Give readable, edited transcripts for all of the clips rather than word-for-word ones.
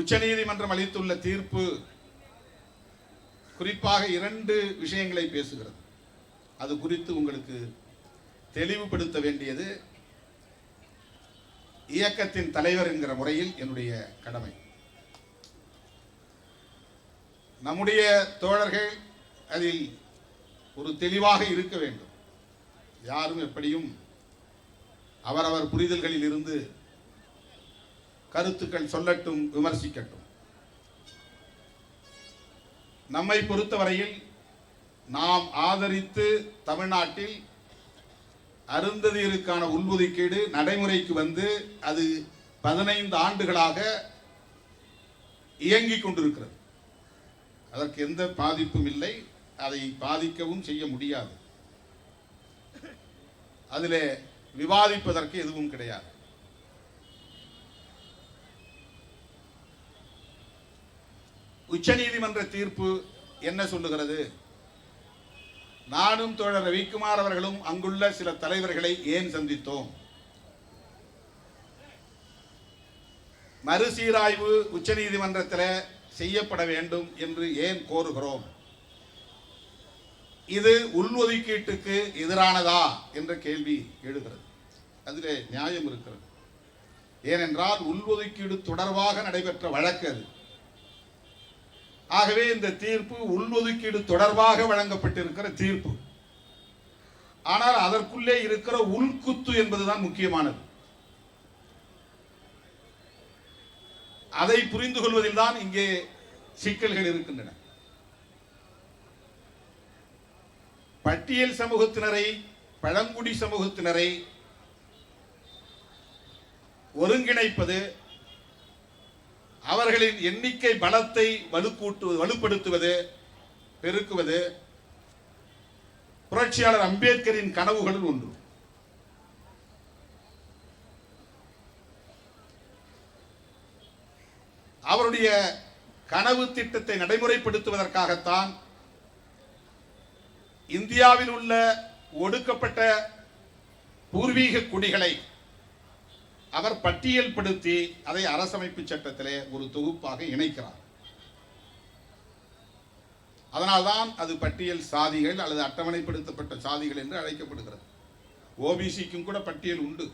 உச்சநீதிமன்றம் அளித்துள்ள தீர்ப்பு குறிப்பாக 2 விஷயங்களை பேசுகிறது. அது குறித்து உங்களுக்கு தெளிவுபடுத்த வேண்டியது இயக்கத்தின் தலைவர் என்கிற முறையில் என்னுடைய கடமை. நம்முடைய தோழர்கள் அதில் ஒரு தெளிவாக இருக்க வேண்டும். யாரும் எப்படியும் அவரவர் புரிதல்களில் இருந்து கருத்துக்கள் சொல்லட்டும், விமர்சிக்கட்டும். நம்மை பொறுத்தவரையில் நாம் ஆதரித்து தமிழ்நாட்டில் அருந்ததியருக்கான உள்ஒதுக்கீடு நடைமுறைக்கு வந்து அது 15 ஆண்டுகளாக இயங்கிக் கொண்டிருக்கிறது. அதற்கு எந்த பாதிப்பும் இல்லை, அதை பாதிக்கவும் செய்ய முடியாது. அதிலே விவாதிப்பதற்கு எதுவும் கிடையாது. உச்சநீதிமன்ற தீர்ப்பு என்ன சொல்லுகிறது? நானும் தோழர் ரவிக்குமார் அவர்களும் அங்குள்ள சில தலைவர்களை ஏன் சந்தித்தோம்? மறுசீராய்வு உச்சநீதிமன்றத்தில் செய்யப்பட வேண்டும் என்று ஏன் கோருகிறோம்? இது உள்ஒதுக்கீட்டுக்கு எதிரானதா என்ற கேள்வி எழுகிறது. அதிலே நியாயம் இருக்கிறது. ஏனென்றால் உள்ஒதுக்கீடு தொடர்பாக நடைபெற்ற வழக்கு அது. ஆகவே இந்த தீர்ப்பு உள்ஒதுக்கீடு தொடர்பாக வழங்கப்பட்டிருக்கிற தீர்ப்பு. ஆனால் அதற்குள்ளே இருக்கிற உள்குத்து என்பதுதான் முக்கியமானது. அதை புரிந்து கொள்வதில் தான் இங்கே சிக்கல்கள் இருக்கின்றன. பட்டியல் சமூகத்தினரை, பழங்குடி சமூகத்தினரை ஒருங்கிணைப்பது, அவர்களின் எண்ணிக்கை பலத்தை வலுப்படுத்துவது, பெருக்குவது புரட்சியாளர் அம்பேத்கரின் கனவுகளில் ஒன்று. அவருடைய கனவு திட்டத்தை நடைமுறைப்படுத்துவதற்காகத்தான் இந்தியாவில் உள்ள ஒடுக்கப்பட்ட பூர்வீக குடிகளை அவர் பட்டியல்படுத்தி அதை அரசமைப்பு சட்டத்திலே ஒரு தொகுப்பாக இணைக்கிறார். அதனால்தான் அது பட்டியல் சாதிகள் அல்லது அட்டவணைப்படுத்தப்பட்ட சாதிகள் என்று அழைக்கப்படுகிறது. ஓபிசிக்கும் கூட பட்டியல் உண்டு.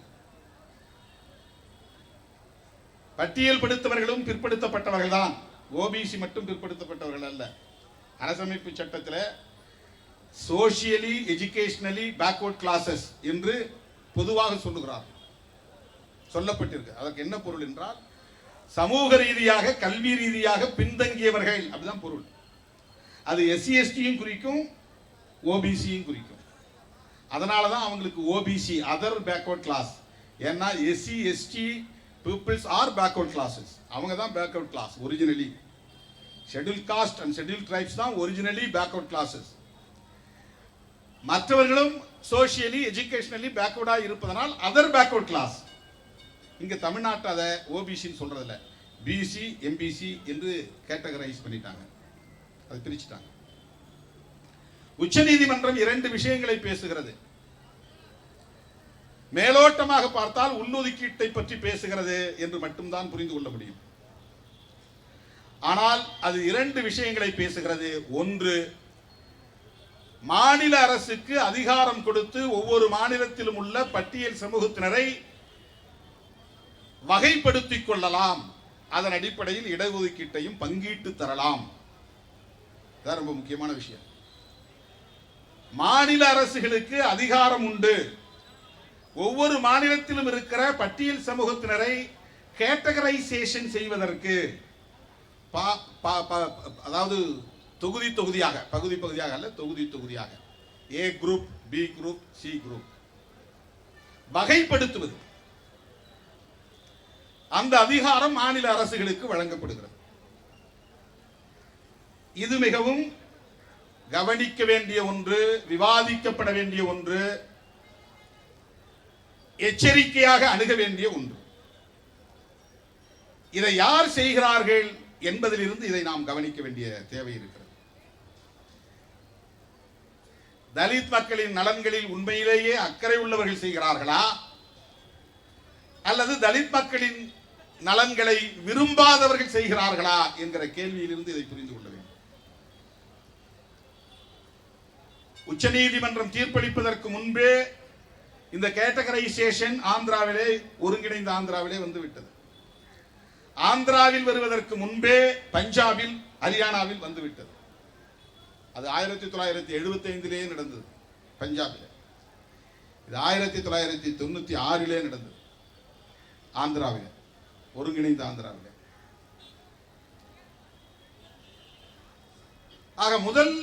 பட்டியல் படுத்தவர்களும் பிற்படுத்தப்பட்டவர்கள் தான், ஓபிசி மட்டும் பிற்படுத்தப்பட்டவர்கள் அல்ல. அரசமைப்பு சட்டத்தில் சோசியலி எஜுகேஷனலி பேக்வர்ட் கிளாஸஸ் என்று பொதுவாக சொல்லுகிறார், சொல்லப்பட்டிருக்கு. அதற்கு என்ன பொருள் என்றால் சமூக ரீதியாக, கல்வி ரீதியாக பின்தங்கியவர்கள், அப்படிதான் பொருள். அது எஸ்சி எஸ்டியும் குறிக்கும், ஓபிசியும் குறிக்கும். அதனால தான் அவங்களுக்கு ஓபிசி, அதர் பேக்வர்ட் கிளாஸ். ஏன்னா SC ST peoples are backward classes. அவங்க தான் backward class originally. Schedule caste and schedule tribes தான் ஒரிஜினலி பேக்வர்ட் கிளாஸஸ். மற்றவர்களும் சோசியலி எஜுகேஷனலி பேக்வர்டாக இருப்பதனால் அதர் பேக்வர்ட் கிளாஸ். இங்க தமிழ்நாட்டு அதை ஓபிசின்னு சொல்றதில்ல, பிசி எம்பிசி என்று கேட்டகரைஸ் பண்ணிட்டாங்க, அதை பிரிச்சுட்டாங்க. உச்சநீதிமன்றம் 2 விஷயங்களை பேசுகிறது. மேலோட்டமாக பார்த்தால் உள்ஒதுக்கீட்டை பற்றி பேசுகிறது என்று மட்டும்தான் புரிந்து கொள்ள முடியும். ஆனால் அது 2 விஷயங்களை பேசுகிறது. ஒன்று, மாநில அரசுக்கு அதிகாரம் கொடுத்து ஒவ்வொரு மாநிலத்திலும் உள்ள பட்டியல் சமூகத்தினரை வகைப்படுத்திக் கொள்ளலாம், அதன் அடிப்படையில் இடஒதுக்கீட்டையும் பங்கீட்டு தரலாம். ரொம்ப முக்கியமான விஷயம். மாநில அரசுகளுக்கு அதிகாரம் உண்டு. ஒவ்வொரு மாநிலத்திலும் இருக்கிற பட்டியல் சமூகத்தினரை கேட்டகரைசேஷன் செய்வதற்கு, அதாவது தொகுதி தொகுதியாக, பகுதி பகுதியாக அல்ல, தொகுதி தொகுதியாக, A group, B group, C group வகைப்படுத்துவது, அந்த அதிகாரம் மாநில அரசுகளுக்கு வழங்கப்படுகிறது. இது மிகவும் கவனிக்க வேண்டிய ஒன்று, விவாதிக்கப்பட வேண்டிய ஒன்று, எச்சரிக்கையாக அணுக வேண்டிய ஒன்று. இதை யார் செய்கிறார்கள் என்பதிலிருந்து இதை நாம் கவனிக்க வேண்டிய தேவை இருக்கிறது. தலித் மக்களின் நலன்களில் உண்மையிலேயே அக்கறை உள்ளவர்கள் செய்கிறார்களா, அல்லது தலித் மக்களின் நலன்களை விரும்பாதவர்கள் செய்கிறார்களா என்கிற கேள்வியிலிருந்து இதை புரிந்து கொள்ள வேண்டும். உச்சநீதிமன்றம் தீர்ப்பளிப்பதற்கு முன்பே இந்த கேட்டகரைசேஷன் ஆந்திராவிலே, ஒருங்கிணைந்த ஆந்திராவிலே வந்துவிட்டது. ஆந்திராவில் வருவதற்கு முன்பே பஞ்சாபில், ஹரியானாவில் வந்துவிட்டது. அது 1975 நடந்தது பஞ்சாபில். இது 1996 நடந்தது ஆந்திராவில், ஒருங்கிணைந்த ஆந்திராவில். ஆக முதல்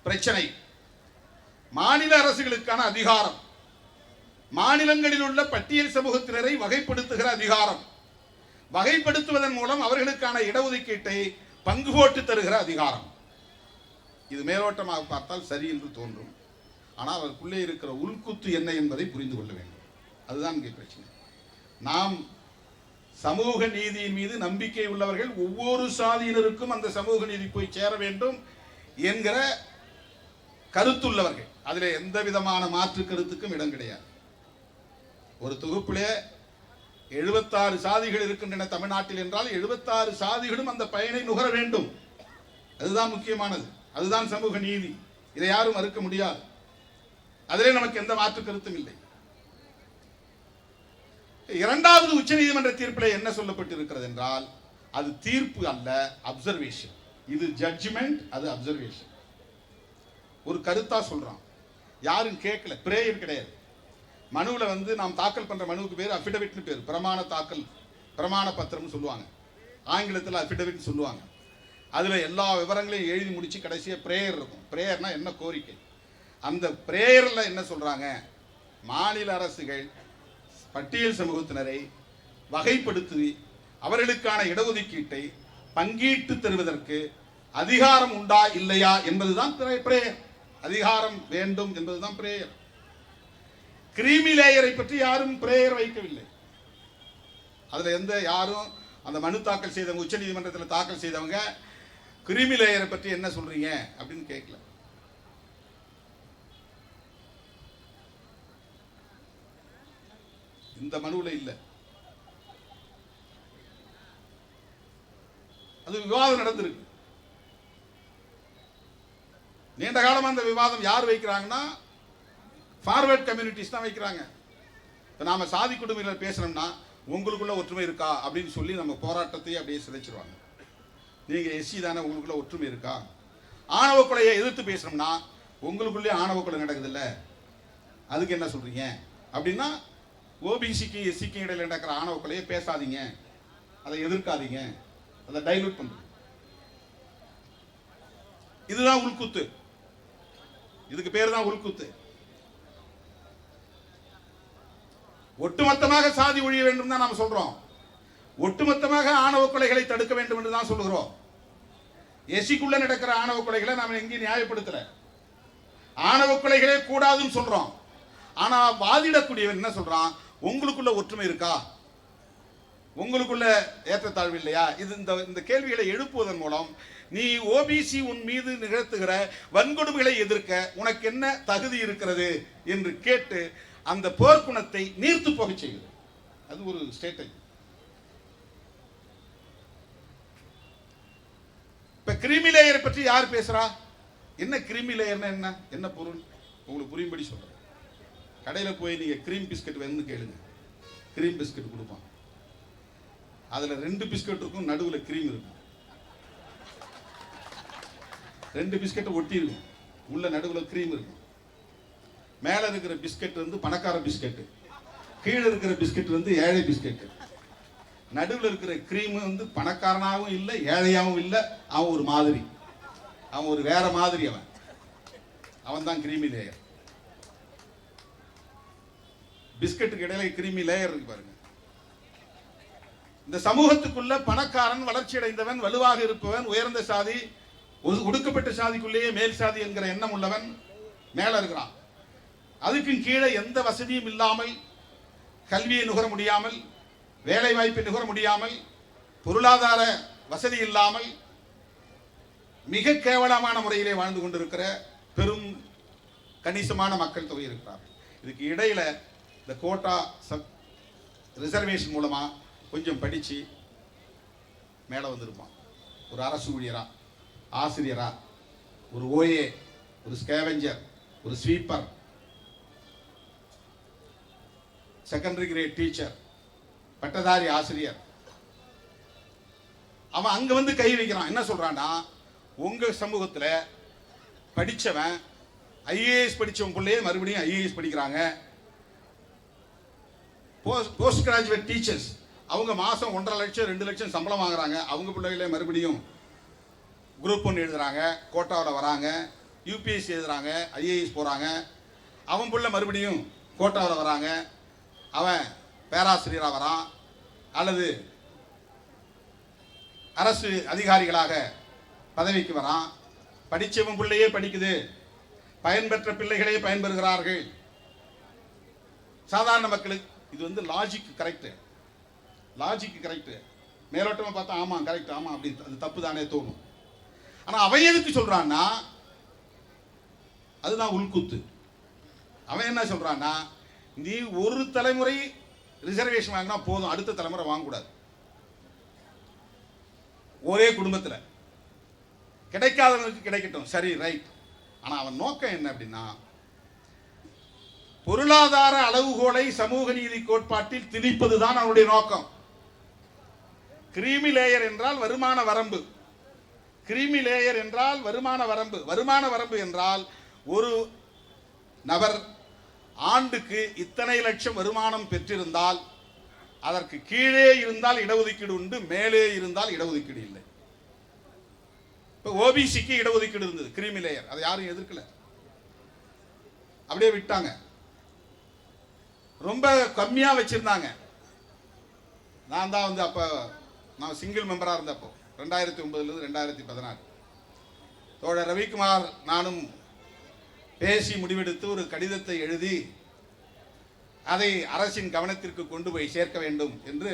பிரச்சனை மாநில அரசுகளுக்கான அதிகாரம், மாநிலங்களில் உள்ள பட்டியல் சமூகத்தினரை வகைப்படுத்துகிற அதிகாரம், வகைப்படுத்துவதன் மூலம் அவர்களுக்கான இடஒதுக்கீட்டை பங்கு போட்டு தருகிற அதிகாரம். இது மேலோட்டமாக பார்த்தால் சரி என்று தோன்றும். ஆனால் அதற்குள்ளே இருக்கிற உள்குத்து என்ன என்பதை புரிந்து கொள்ள வேண்டும். அதுதான் இங்கே பிரச்சனை. நாம் சமூக நீதியின் மீது நம்பிக்கை உள்ளவர்கள், ஒவ்வொரு சாதியினருக்கும் அந்த சமூக நீதி போய் சேர வேண்டும் என்கிற கருத்துள்ளவர்கள். அதில் எந்த விதமான மாற்று கருத்துக்கும் இடம் கிடையாது. ஒரு தொகுப்பிலே 76 சாதிகள் இருக்கின்றன தமிழ்நாட்டில் என்றால் 76 சாதிகளும் அந்த பயனை நுகர வேண்டும். அதுதான் முக்கியமானது. அதுதான் சமூக நீதி. இதை யாரும் மறுக்க முடியாது. அதிலே நமக்கு எந்த மாற்று கருத்தும் இல்லை. இரண்டாவது உச்சநீதிமன்ற தீர்ப்பில் என்ன சொல்லப்பட்டிருக்கிறது என்றால், அது தீர்ப்பு அல்ல, அப்சர்வேஷன். இது ஜட்ஜ்மெண்ட், அது அப்சர்வேஷன். ஒரு கருத்தா சொல்றான், யாரும் கேட்கல, பிரேயர் கிடையாது. மனுவில் நாம் தாக்கல் பண்ற மனுவுக்கு பேர் அஃபிடவிட்னு பேர், பிரமாண தாக்கல், பிரமாண பத்திரம்னு சொல்லுவாங்க. ஆங்கிலத்தில் அஃபிடவிட் சொல்லுவாங்க. அதில் எல்லா விவரங்களையும் எழுதி முடிச்சு கடைசியாக பிரேயர் இருக்கும். பிரேயர்னா என்ன கோரிக்கை, அந்த பிரேயரில் என்ன சொல்றாங்க, மாநில அரசுகள் பட்டியல் சமூகத்தினரை வகைப்படுத்தி அவர்களுக்கான இடஒதுக்கீட்டை பங்கீட்டு தருவதற்கு அதிகாரம் உண்டா இல்லையா என்பதுதான் பிரேயர். அதிகாரம் வேண்டும் என்பதுதான் பிரேயர். கிரீமி லேயரை பற்றி யாரும் பிரேயர் வைக்கவில்லை. அதுல யாரும் அந்த மனு தாக்கல் செய்தவங்க, உச்ச நீதிமன்றத்தில் தாக்கல் செய்தவங்க கிரீமி லேயரை பற்றி என்ன சொல்றீங்க அப்படின்னு கேட்கல. இந்த மனுவில் இல்லை. அது விவாதம் நடந்திருக்கு. நீண்ட காலம் அந்த விவாதம் யார் வைக்கிறாங்கன்னா, ஃபார்வர்ட் கம்யூனிட்டிஸ் தான் வைக்கிறாங்க. இப்போ நாம சாதி குடும்பங்கள் பேசணும்னா உங்களுக்குள்ள ஒற்றுமை இருக்கா அப்படின்னு சொல்லி நம்ம போராட்டத்தையே அப்படியே சிதைச்சிருவாங்க. நீங்க எஸ்சி தானே, உங்களுக்குள்ள ஒற்றுமை இருக்கா? ஆணவ கொலையை எதிர்த்து பேசணும்னா உங்களுக்குள்ளே ஆணவ கொலை நடக்குதுல்ல, அதுக்கு என்ன சொல்றீங்க அப்படின்னா, ஓபிசிக்கு எஸ்சிக்கு இடையில நடக்கிற ஆணவ கொலையை பேசாதீங்க, அதை எதிர்க்காதீங்க, அதை டைலூட் பண்ணுங்க. இதுதான் உள்குத்து. இதுக்கு பேர் தான் உள்குத்து. ஒட்டுமொத்தமாக சாதி ஒழிய வேண்டும் தான் நாம் சொல்றோம். ஒட்டுமொத்தமாக ஆணவ கொலைகளை தடுக்க வேண்டும் என்று தான் சொல்லுகிறோம். எஸ்சிக்குள்ள நடக்கிற ஆணவ கொலைகளை நாம் எங்கேயும் நியாயப்படுத்தல. ஆணவ கொலைகளே கூடாதுன்னு சொல்றோம். ஆனா வாதிடக்கூடியவன் என்ன சொல்றான், உங்களுக்குள்ள ஒற்றுமை இருக்கா, உங்களுக்குள்ள ஏற்றத்தாழ்வு இல்லையா? இது இந்த கேள்விகளை எழுப்புவதன் மூலம் நீ ஓபிசி உன் மீது நிகழ்த்துகிற வன்கொடுமைகளை எதிர்க்க உனக்கு என்ன தகுதி இருக்கிறது என்று கேட்டு அந்த போர்க்குணத்தை நீர்த்து போக செய்கிறது. அது ஒரு ஸ்ட்ராட்டஜி. இப்ப கிரீமி லேயரை பற்றி யார் பேசுறா? என்ன கிரீமி லேயர்னா என்ன, என்ன பொருள் உங்களுக்கு புரியும்படி சொல்றேன். கடையில் போய் நீங்க கிரீம் பிஸ்கட் வேணும்னு கேளுங்க, கிரீம் பிஸ்கட் கொடுப்பான். அதுல 2 பிஸ்கட் இருக்கும், நடுவில் கிரீம் இருக்கும். 2 பிஸ்கட் ஒட்டி இருக்கும், உள்ள நடுவில் கிரீம் இருக்கும். மேல இருக்கிற பிஸ்கட் பணக்கார பிஸ்கட், கீழே இருக்கிற பிஸ்கட் ஏழை பிஸ்கட். நடுவில் இருக்கிற கிரீம் பணக்காரனாகவும் இல்லை ஏழையாகவும் இல்லை, அவன் ஒரு மாதிரி, அவன் ஒரு வேற மாதிரி, அவன் தான் கிரீமி லேயர். பிஸ்கட்டுக்கு இடையில கிரீமி லேயர் இருக்கு பாருங்க. இந்த சமூகத்துக்குள்ள பணக்காரன், வளர்ச்சி அடைந்தவன், வலுவாக இருப்பவன், உயர்ந்த சாதி, ஒடுக்கப்பட்ட சாதிக்குள்ளேயே மேல் சாதி என்கிற எண்ணம் உள்ளவன் மேல இருக்கிறான். அதுக்கு கீழே எந்த வசதியும் இல்லாமல், கல்வியை நுகர முடியாமல், வேலை வாய்ப்பை நுகர முடியாமல், பொருளாதார வசதி இல்லாமல் மிக கேவலமான முறையிலே வாழ்ந்து கொண்டிருக்கிற பெரும் கணிசமான மக்கள் தொகை இருக்கிறார். இதுக்கு இடையில இந்த கோட்டா ரிசர்வேஷன் மூலமா கொஞ்சம் படித்து மேலே வந்திருப்பான். ஒரு அரசு ஊழியரா, ஆசிரியரா, ஒரு ஓஏ, ஒரு ஸ்கேவெஞ்சர், ஒரு ஸ்வீப்பர், செகண்டரி கிரேட் டீச்சர், பட்டதாரி ஆசிரியர். அவன் அங்க வந்து கை வைக்கிறான். என்ன சொல்றான்னா, உங்க சமூகத்துல படிச்சவன் ஐஏஎஸ் படிச்சவன் பிள்ளையே மறுபடியும் ஐஏஎஸ் படிக்கிறாங்க. போஸ்ட் கிராஜுவேட் டீச்சர்ஸ் அவங்க மாசம் 1.5 லட்சம் 2 லட்சம் சம்பளம் வாங்குறாங்க. அவங்க பிள்ளைகளே மறுபடியும் குரூப் 1 எழுதுறாங்க, கோட்டாவில் வராங்க, யூபிஎஸ்சி எழுதுறாங்க, ஐஏஎஸ் போறாங்க. அவன் பிள்ளை மறுபடியும் கோட்டாவில் வராங்க, அவன் பேராசிரியராக வரான் அல்லது அரசு அதிகாரிகளாக பதவிக்கு வரான். படித்தவன் பிள்ளையே படிக்குது, பயன்பெற்ற பிள்ளைகளே பயன்பெறுகிறார்கள். சாதாரண மக்களுக்கு இது வந்து லாஜிக் கரெக்டு, லாஜிக் கரெக்டு. மேலோட்டமாக பார்த்தா ஆமாம் கரெக்ட், ஆமாம் அப்படி அது தப்பு தானே தோணும். ஆனால் அவன் எதுக்கு சொல்றான்னா, அதுதான் உள்குத்து. அவன் என்ன சொல்றான்னா, நீ ஒரு தலைமுறை ரிசர்வேஷன் வாங்கினா போதும், அடுத்த தலைமுறை வாங்கக்கூடாது. ஒரே குடும்பத்தில் கிடைக்காதவனுக்கு கிடைக்கட்டும், சரி ரைட். ஆனால் அவன் நோக்கம் என்ன அப்படின்னா, பொருளாதார அளவுகோலை சமூக நீதி கோட்பாட்டில் திணிப்பதுதான் அவனுடைய நோக்கம். கிரீமி லேயர் என்றால் வருமான வரம்பு, கிரீமி லேயர் என்றால் வருமான வரம்பு. வருமான வரம்பு என்றால் ஒரு நபர் ஆண்டுக்கு இத்தனை லட்சம் வருமானம் பெற்றிருந்தால் அதற்கு கீழே இருந்தால் இடஒதுக்கீடு உண்டு, மேலே இருந்தால் இடஒதுக்கீடு இல்லை. இப்போ ஓபிசிக்கு இடஒதுக்கீடு இருந்தது, கிரீமி லேயர், அதை யாரும் எதிர்க்கல, அப்படியே விட்டாங்க. ரொம்ப கம்மியா வச்சிருந்தாங்க. நான் தான் வந்து அப்போ நான் சிங்கிள் மெம்பரா இருந்தப்போ 2009 2016 தோழர் ரவிக்குமார் நானும் பேசி முடிவெடுத்து ஒரு கடிதத்தை எழுதி அதை அரசின் கவனத்திற்கு கொண்டு போய் சேர்க்க வேண்டும் என்று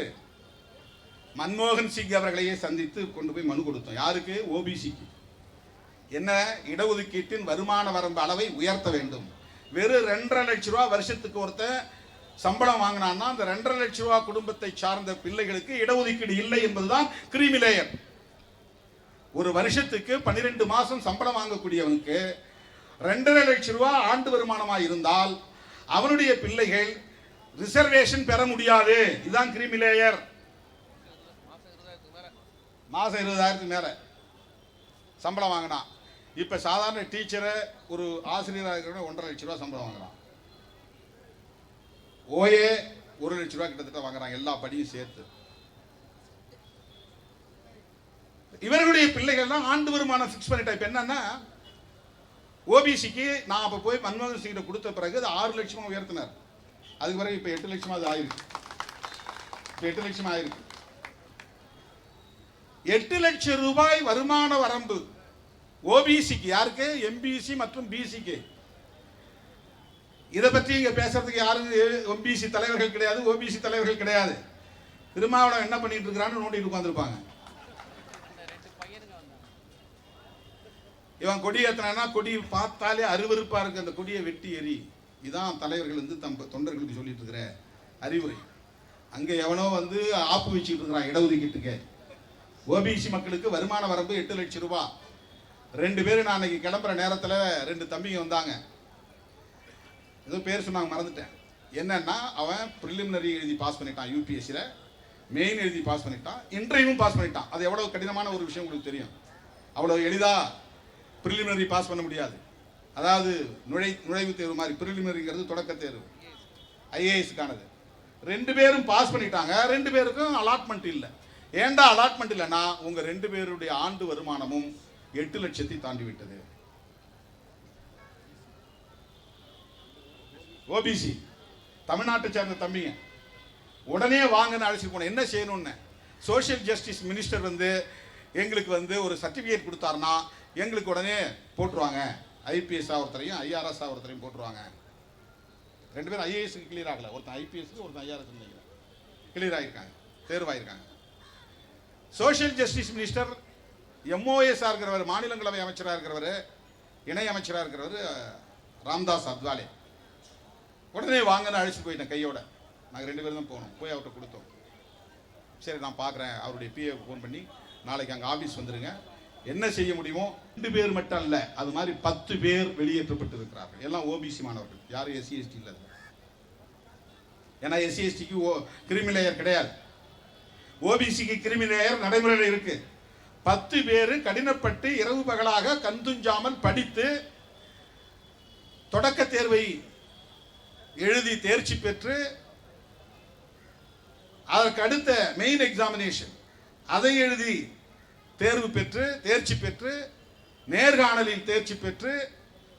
மன்மோகன் சிங் அவர்களையே சந்தித்து கொண்டு போய் மனு கொடுத்தோம். யாருக்கு? ஓபிசிக்கு. என்ன? இடஒதுக்கீட்டின் வருமான வரம்பு அளவை உயர்த்த வேண்டும். வெறும் 2.5 லட்ச ரூபா வருஷத்துக்கு ஒருத்தன் சம்பளம் வாங்கினான்னா அந்த 2.5 லட்ச ரூபா குடும்பத்தை சார்ந்த பிள்ளைகளுக்கு இடஒதுக்கீடு இல்லை என்பதுதான் கிரீமி லேயர். ஒரு வருஷத்துக்கு 12 மாசம் சம்பளம் வாங்கக்கூடியவனுக்கு 2.5 லட்ச ரூபா ஆண்டு வருமானமாக இருந்தால் அவனுடைய பிள்ளைகள் ரிசர்வேஷன் பெற முடியாது. இதுதான் கிரீமி லேயர். மாசம் 20,000 மேல சம்பளம் வாங்கினா, இப்ப சாதாரண டீச்சரை ஒரு ஆசிரியராக இருக்கிற 1.5 லட்ச ரூபா சம்பளம் வாங்குறான். ஓஏ 1 லட்ச ரூபா கிட்டத்தட்ட வாங்குறாங்க, எல்லா படியும் சேர்த்து. இவர்களுடைய பிள்ளைகள் தான் ஆண்டு வருமானம் ஃபிக்ஸ் பண்ணிட்டா. இப்ப என்னன்னா, ஓபிசிக்கு நான் அப்போ போய் மன்மோகன் சிங்கிட்ட கொடுத்த பிறகு அது 6 லட்சமாக உயர்த்தினார். அதுக்கு பிறகு இப்போ 8 லட்சமாக அது ஆயிருக்கு. இப்போ 8 லட்சம் ஆயிருக்கு. 8 லட்சம் ரூபாய் வருமான வரம்பு ஓபிசிக்கு. யாருக்கு? எம்பிசி மற்றும் பிசிக்கு. இதை பற்றி இங்க பேசுறதுக்கு யாரும் எம்பிசி தலைவர்கள் கிடையாது, ஓபிசி தலைவர்கள் கிடையாது. திருமாவளவன் என்ன பண்ணிட்டு இருக்கிறான்னு நோண்டிட்டு உட்காந்துருப்பாங்க. இவன் கொடி ஏற்றினா கொடி பார்த்தாலே அருவருப்பா இருக்கு, அந்த கொடியை வெட்டி எறி. இதான் தலைவர்கள் வந்து தம் தொண்டர்களுக்கு சொல்லிட்டு இருக்கிற அறிவுரை. அங்க எவனோ வந்து ஆப்பு வச்சுட்டு இருக்கிறான் இடஒதுக்கீட்டுக்கு. ஓபிசி மக்களுக்கு வருமான வரம்பு 8 லட்சம் ரூபாய். 2 பேரும் நான் அன்னைக்கு கிளம்புற நேரத்தில் 2 தம்பிங்க வந்தாங்க. ஏதோ பேர் சொன்னாங்க, மறந்துட்டேன். என்னன்னா, அவன் ப்ரிலிமினரி எழுதி பாஸ் பண்ணிட்டான், யூபிஎஸ்சியில் மெயின் எழுதி பாஸ் பண்ணிட்டான், இன்டர்வியூவும் பாஸ் பண்ணிட்டான். அது எவ்வளவு கடினமான ஒரு விஷயம் உங்களுக்கு தெரியும். அவ்வளவு எளிதா ப்ரிலிமினரி பாஸ் பண்ண முடியாது. அதாவது நுழைவுத் தேர்வு மாதிரி. ப்ரிலிமினரிங்கிறது தொடக்க தேர்வு, ஐஏஎஸ்க்கானது. 2 பேரும் பாஸ் பண்ணிட்டாங்க. 2 பேருக்கும் அலாட்மெண்ட் இல்லை. ஏண்டா அலாட்மெண்ட் இல்லைன்னா, உங்க 2 பேருடைய ஆண்டு வருமானமும் 8 லட்சத்தை தாண்டி விட்டது. ஓபிசி தமிழ்நாட்டை சேர்ந்த தம்பிங்க உடனே வாங்கன்னு அழைச்சிட்டு போனேன். என்ன செய்யணும்னு சோசியல் ஜஸ்டிஸ் மினிஸ்டர் வந்து எங்களுக்கு வந்து ஒரு சர்டிஃபிகேட் கொடுத்தாருன்னா எங்களுக்கு உடனே போட்டுருவாங்க. ஐபிஎஸ் ஒருத்தரையும் ஐஆர்எஸ் ஒருத்தரையும் போட்டுருவாங்க. 2 பேரும் ஐஏஎஸ்க்கு கிளியர் ஆகல, ஒருத்தன் ஐபிஎஸ்க்கு ஒருத்தன் ஐஆர்எஸ் கிளியர் ஆகிருக்காங்க, தேர்வாயிருக்காங்க. சோசியல் ஜஸ்டிஸ் மினிஸ்டர் எம்ஓஎஸ்ஆ இருக்கிறவர், மாநிலங்களவை அமைச்சராக இருக்கிறவர், இணை அமைச்சராக இருக்கிறவர் ராம்தாஸ் அத்வாலே. உடனே வாங்கன்னு அழைச்சிட்டு போயிட்டேன் கையோட. நாங்கள் 2 பேரும் தான் போனோம். போய் அவர்கிட்ட கொடுத்தோம். சரி நான் பார்க்குறேன், அவருடைய பிஏ ஃபோன் பண்ணி நாளைக்கு அங்கே ஆஃபீஸ் வந்துருங்க, என்ன செய்ய முடியுமோ. 2 பேர் மட்டும் அல்ல, அது மாதிரி 10 பேர் வெளியேற்றப்பட்டு இருக்கிறார்கள். எல்லாம் ஓபிசி மாணவர்கள், யாரும் எஸ்சி எஸ்டி இல்லை. ஏன்னா எஸ்சி எஸ்டிக்கு கிரிமி லேயர் கிடையாது, ஓபிசிக்கு கிரிமி லேயர் நடைமுறையில் இருக்கு. 10 பேர் கடினப்பட்டு இரவு பகலாக கண்துஞ்சாமல் படித்து தொடக்க தேர்வை எழுதி தேர்ச்சி பெற்று அதற்கு அடுத்த மெயின் எக்ஸாமினேஷன் அதை எழுதி தேர்வு பெற்று தேர்ச்சி பெற்று நேர்காணலில் தேர்ச்சி பெற்று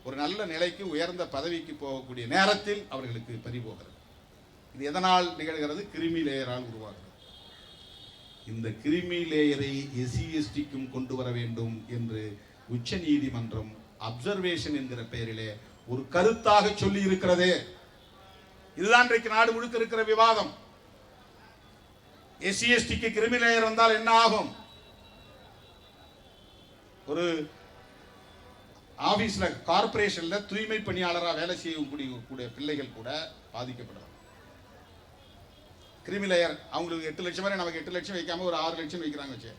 ஒரு நல்ல நிலைக்கு உயர்ந்த பதவிக்கு போகக்கூடிய நேரத்தில் அவர்களுக்கு பறிபோகிறது. இது எதனால் நிகழ்கிறது? கிரிமி லேயரால் உருவாகிறது. இந்த கிரிமி லேயரை எஸ்சி எஸ்டிக்கும் கொண்டு வர வேண்டும் என்று உச்ச நீதிமன்றம் அப்சர்வேஷன் என்கிற பெயரிலே ஒரு கருத்தாக சொல்லி இருக்கிறது. இதுதான் இன்றைக்கு நாடு முழுக்க இருக்கிற விவாதம். எஸ்சி எஸ்டிக்கு கிரிமி லேயர் வந்தால் என்ன ஆகும்? ஒரு ஆபீஸ்ல கார்பரேஷன்ல தூய்மை பணியாளராக வேலை செய்யக்கூடிய பிள்ளைகள் கூட பாதிக்கப்படும். கிரிமி லேயர் அவங்களுக்கு 8 லட்சம் வரை, நமக்கு 8 லட்சம் வைக்காம ஒரு 6 லட்சம் வைக்கிறாங்க வச்சு,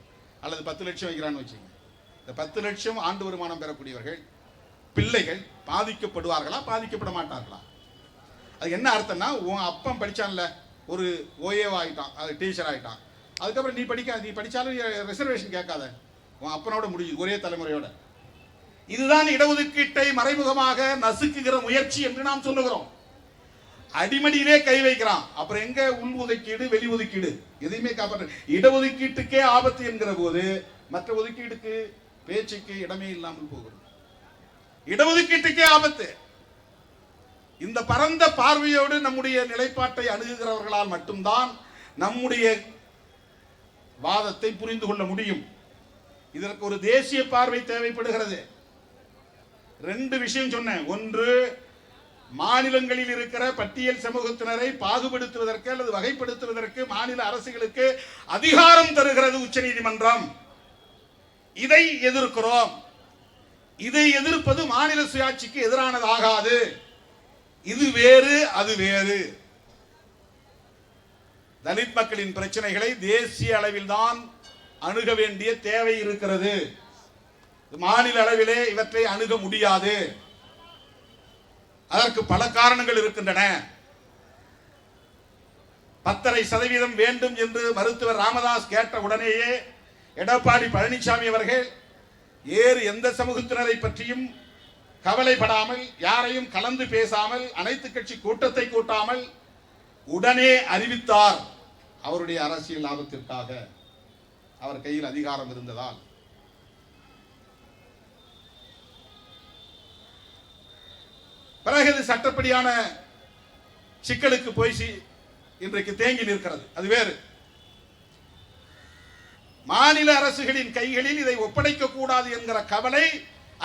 அல்லது 10 லட்சம் வைக்கிறான்னு வச்சுங்க. இந்த 10 லட்சம் ஆண்டு வருமானம் பெறக்கூடியவர்கள் பிள்ளைகள் பாதிக்கப்படுவார்களா பாதிக்கப்பட மாட்டார்களா? அது என்ன அர்த்தம்னா, உன் அப்பன் படிச்சான்ல, ஒரு ஓஏவா ஆயிட்டான், அது டீச்சர் ஆயிட்டான், அதுக்கப்புறம் நீ படிச்சாலும் ரிசர்வேஷன் கேட்காத, உன் அப்பனோட முடியுது ஒரே தலைமுறையோட. இதுதான் இடஒதுக்கீட்டை மறைமுகமாக நசுக்குகிற முயற்சி என்று நாம் சொல்லுகிறோம். அடிமடியிலே கை வைக்கிறான். அப்புறம் எங்க உள் ஒதுக்கீடு வெளி ஒதுக்கீடு எதையுமே காப்பாற்ற. இடஒதுக்கீட்டுக்கே ஆபத்து என்கிற போது மற்ற ஒதுக்கீடுக்கு பேச்சுக்கு இடமே இல்லாமல் போகிறது. இடஒதுக்கீட்டுக்கே ஆபத்து. இந்த பரந்த பார்வையோடு நம்முடைய நிலைப்பாட்டை அணுகுகிறவர்களால் மட்டும்தான் நம்முடைய வாதத்தை புரிந்து கொள்ள முடியும். இதற்கு ஒரு தேசிய பார்வை தேவைப்படுகிறது. 2 விஷயம் சொன்னேன். ஒன்று, மாநிலங்களில் இருக்கிற பட்டியல் சமூகத்தினரை பாகுபடுத்துவதற்கு அல்லது வகைப்படுத்துவதற்கு மாநில அரசுகளுக்கு அதிகாரம் தருகிறது உச்சநீதிமன்றம். இதை எதிர்க்கிறோம். இதை எதிர்ப்பது மாநில சுயாட்சிக்கு எதிரானதாகாது. இது வேறு, அது வேறு. தலித் மக்களின் பிரச்சனைகளை தேசிய அளவில் தான் அணுக வேண்டிய தேவை இருக்கிறது. மாநில அளவிலே இவற்றை அணுக முடியாது. அதற்கு பல காரணங்கள் இருக்கின்றன. 10.5% வேண்டும் என்று மருத்துவர் ராமதாஸ் கேட்ட உடனேயே எடப்பாடி பழனிசாமி அவர்கள் எந்த சமூகத்தினரை பற்றியும் கவலைப்படாமல், யாரையும் கலந்து பேசாமல், அனைத்து கட்சி கூட்டத்தை கூட்டாமல் உடனே அறிவித்தார். அவருடைய அரசியல் லாபத்திற்காக அவர் கையில் அதிகாரம் இருந்ததால். பிறகு அது சட்டப்படியான சிக்கலுக்கு போய் இன்றைக்கு தேங்கி நிற்கிறது. அது வேறு. மாநில அரசுகளின் கைகளில் இதை ஒப்படைக்க கூடாது என்கிற கவலை,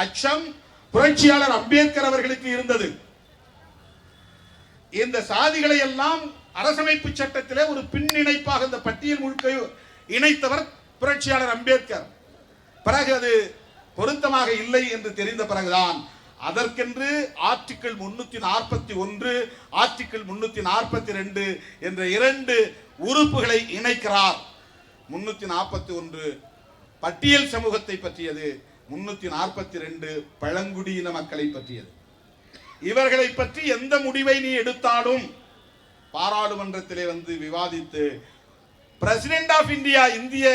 அச்சம் புரட்சியாளர் அம்பேத்கர் அவர்களுக்கு இருந்தது. இந்த சாதிகளை எல்லாம் அரசமைப்பு சட்டத்திலே ஒரு பின்னிணைப்பாக இந்த பட்டியல் முழுக்க இணைத்தவர் புரட்சியாளர் அம்பேத்கர். பிறகு அது பொருத்தமாக இல்லை என்று தெரிந்த பிறகுதான் அதற்கென்று ஆர்டிகிள் 341 ஆர்டிகிள் 342 என்ற 2 உறுப்புகளை இணைக்கிறார். 341 பட்டியல் சமூகத்தை பற்றியது, 342 பழங்குடியின மக்களை பற்றியது. இவர்களை பற்றி எந்த முடிவை நீ எடுத்தாலும் பாராளுமன்றத்திலே வந்து விவாதித்து பிரசிடென்ட் ஆஃப் இந்தியா, இந்திய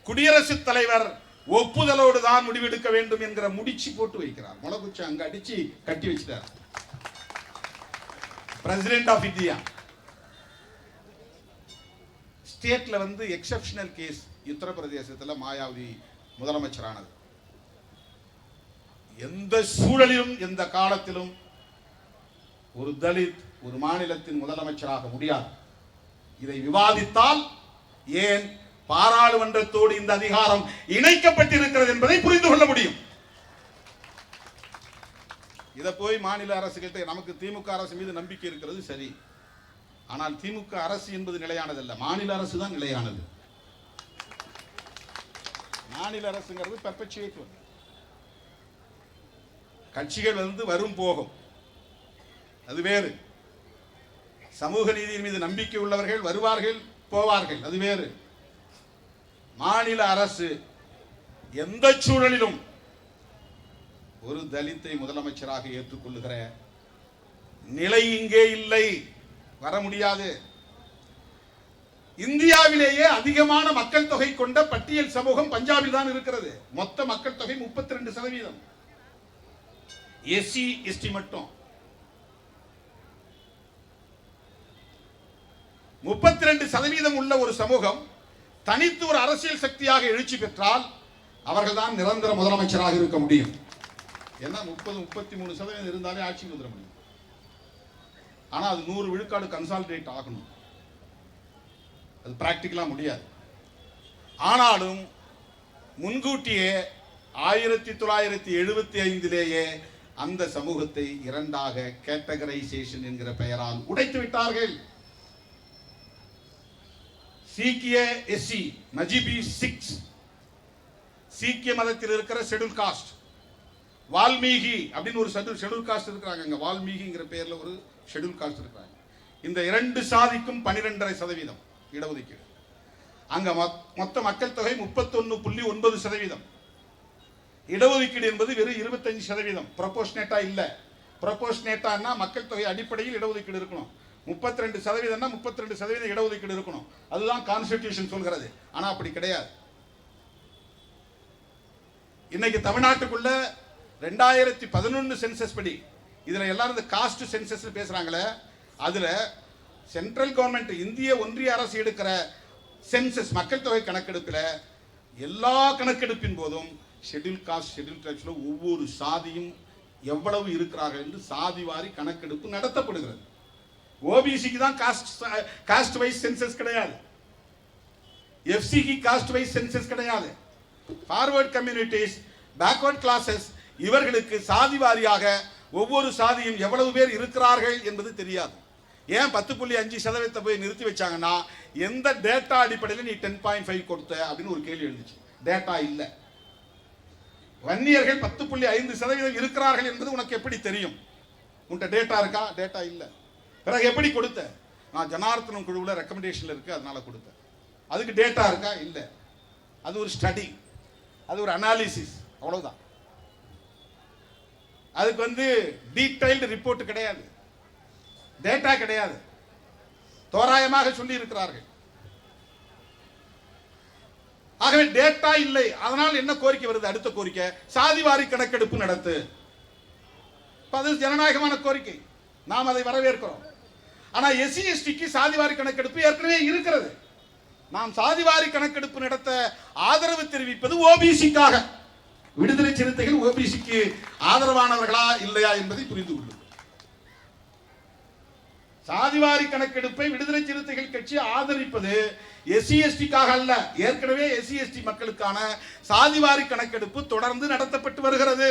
குடியரசுத் தலைவர் ஒப்புதலோடு தான் முடிவெடுக்க வேண்டும் என்கிற முடிச்சு போட்டு வைக்கிறார். முளகுச்சி அங்க அடிச்சு கட்டி வச்சிட்டார். President of India. ஸ்டேட்ல வந்து எக்ஸெப்ஷனல் கேஸ் உத்தரப்பிரதேசத்தில் மாயாவதி முதலமைச்சரானது. எந்த சூழலிலும் எந்த காலத்திலும் ஒரு தலித் ஒரு மாநிலத்தின் முதலமைச்சராக முடியாது. இதை விவாதித்தால் ஏன் பாராளுமன்றத்தோடு இந்த அதிகாரம் இணைக்கப்பட்டிருக்கிறது என்பதை புரிந்து கொள்ள முடியும். இதை போய் மாநில அரசுகிட்ட நமக்கு திமுக அரசு மீது நம்பிக்கை இருக்கிறது சரி, ஆனால் திமுக அரசு என்பது நிலையானதல்ல, மாநில அரசு தான் நிலையானது. மாநில அரசுங்கிறது பெர்பெச்சுவேட். கட்சிகள் வந்து வரும் போகும், அது வேறு. சமூக நீதியின் மீது நம்பிக்கை உள்ளவர்கள் வருவார்கள் போவார்கள், அது வேறு. மாநில அரசு எந்த சூழலிலும் ஒரு தலித்தை முதலமைச்சராக ஏற்றுக்கொள்ளுகிற நிலை இங்கே இல்லை, வர முடியாது. இந்தியாவிலேயே அதிகமான மக்கள் தொகை கொண்ட பட்டியல் சமூகம் பஞ்சாபில் தான் இருக்கிறது. மொத்த மக்கள் தொகை 32%. எஸ்சி எஸ்டி மட்டும் 32% உள்ள ஒரு சமூகம் தனித்து ஒரு அரசியல் சக்தியாக எழுச்சி பெற்றால் அவர்கள்தான் நிரந்தர முதலமைச்சராக இருக்க முடியும். ஏன்னா 30-33% இருந்தாலே ஆட்சிக்கு வந்துட முடியும். ஆனா அது 100 விழுக்காடு கன்சாலிடேட் ஆகணும். அது பிராக்டிக்கலா முடியாது. ஆனாலும் முன்கூட்டியே 1975 அந்த சமூகத்தை இரண்டாக கேட்டகரைசேஷன் என்கிற பெயரால் உடைத்து விட்டார்கள். சீக்கிய எஸ்சி, மஜிபி 6, சீக்கிய மதத்தில் இருக்கிற ஷெட்யூல் காஸ்ட், வால்மீகி அப்படின்னு ஒரு ஷெட்யூல் காஸ்ட் இருக்கிறாங்க. வால்மீகிங்கிற பெயர்ல ஒரு ஷெட்யூல் காஸ்ட் இருக்கிறாங்க. இந்த 2 சாதிக்கும் 12.5% இடஒதுக்கீடு. அங்க மொத்த மக்கள் தொகை 31.9%. இடஒதுக்கீடு என்பது வெறும் 25%. ப்ரொபோர்ஷனேட்டா இல்ல. ப்ரொபோர்ஷனேட்டான்னா மக்கள் தொகை அடிப்படையில் இடஒதுக்கீடு இருக்கணும். 32%னா 32% இடஒதுக்கீடு இருக்கணும். அதுதான் கான்ஸ்டிடியூஷன் சொல்கிறது. ஆனா அப்படி கிடையாது. இன்னைக்கு தமிழ்நாட்டுக்குள்ள 2011 சென்சஸ் படி, இதுல எல்லாரும் இந்த காஸ்ட் சென்சஸ் பேசுறாங்களே, அதுல சென்ட்ரல் கவர்மெண்ட் இந்திய ஒன்றிய அரசு எடுக்கிற சென்சஸ் மக்கள் தொகை கணக்கெடுப்பில் எல்லா கணக்கெடுப்பின் போதும் ஷெட்யூல் காஸ்ட், ஷெட்யூல் ட்ரைப்ஸ்ல ஒவ்வொரு சாதியும் எவ்வளவு இருக்கிறார்கள் என்று சாதி வாரி கணக்கெடுப்பு நடத்தப்படுகிறது. ஓபிசிக்கு தான் காஸ்ட் வைஸ் சென்சஸ் கிடையாது. எஃப்சிக்கு காஸ்ட் வைஸ் சென்சஸ் கிடையாது. ஃபார்வர்ட் கம்யூனிட்டிஸ், பேக்வர்ட் கிளாஸஸ், இவர்களுக்கு சாதி வாரியாக ஒவ்வொரு சாதியும் எவ்வளவு பேர் இருக்கிறார்கள் என்பது தெரியாது. ஏன் 10.5% போய் நிறுத்தி வச்சாங்கன்னா, எந்த டேட்டா அடிப்படையில் நீ 10.5 கொடுத்த அப்படின்னு ஒரு கேள்வி எழுந்துச்சு. டேட்டா இல்ல. வன்னியர்கள் 10.5% இருக்கிறார்கள் என்பது உனக்கு எப்படி தெரியும்? உன்கிட்ட டேட்டா இருக்கா? டேட்டா இல்ல. பிறகு எப்படி கொடுத்த? நான் ஜனார்த்தனம் குழுவில் ரெக்கமெண்டேஷன்ல இருக்கு அதனால கொடுத்தேன். அதுக்கு டேட்டா இருக்கா? இல்ல. அது ஒரு ஸ்டடி, அது ஒரு அனாலிசிஸ், அவ்வளவுதான். அதுக்கு டீடைல்டு ரிப்போர்ட் கிடையாது, டேட்டா கிடையாது, தோராயமாக சொல்லி இருக்கிறார்கள். ஆகவே டேட்டா இல்லை. அதனால் என்ன கோரிக்கை வருது? அடுத்த கோரிக்கை, சாதிவாரி கணக்கெடுப்பு நடத்து. அது ஜனநாயகமான கோரிக்கை, நாம் அதை வரவேற்கிறோம். ஆனா எஸ்சி எஸ்டிக்கு சாதிவாரி கணக்கெடுப்பு ஏற்கனவே இருக்கிறது. நாம் சாதிவாரி கணக்கெடுப்பு நடத்த ஆதரவு தெரிவிப்பது ஓபிசிக்காக. விடுதலை சிறுத்தைகள் ஓபிசிக்கு ஆதரவானவர்களா இல்லையா என்பதை புரிந்து கொள்ளும். சாதிவாரி கணக்கெடுப்பை விடுதலை சிறுத்தைகள் கட்சி ஆதரிப்பது எஸ்சி எஸ்டிக்காக அல்ல. ஏற்கனவே எஸ்சி எஸ்டி மக்களுக்கான சாதிவாரி கணக்கெடுப்பு தொடர்ந்து நடத்தப்பட்டு வருகிறது.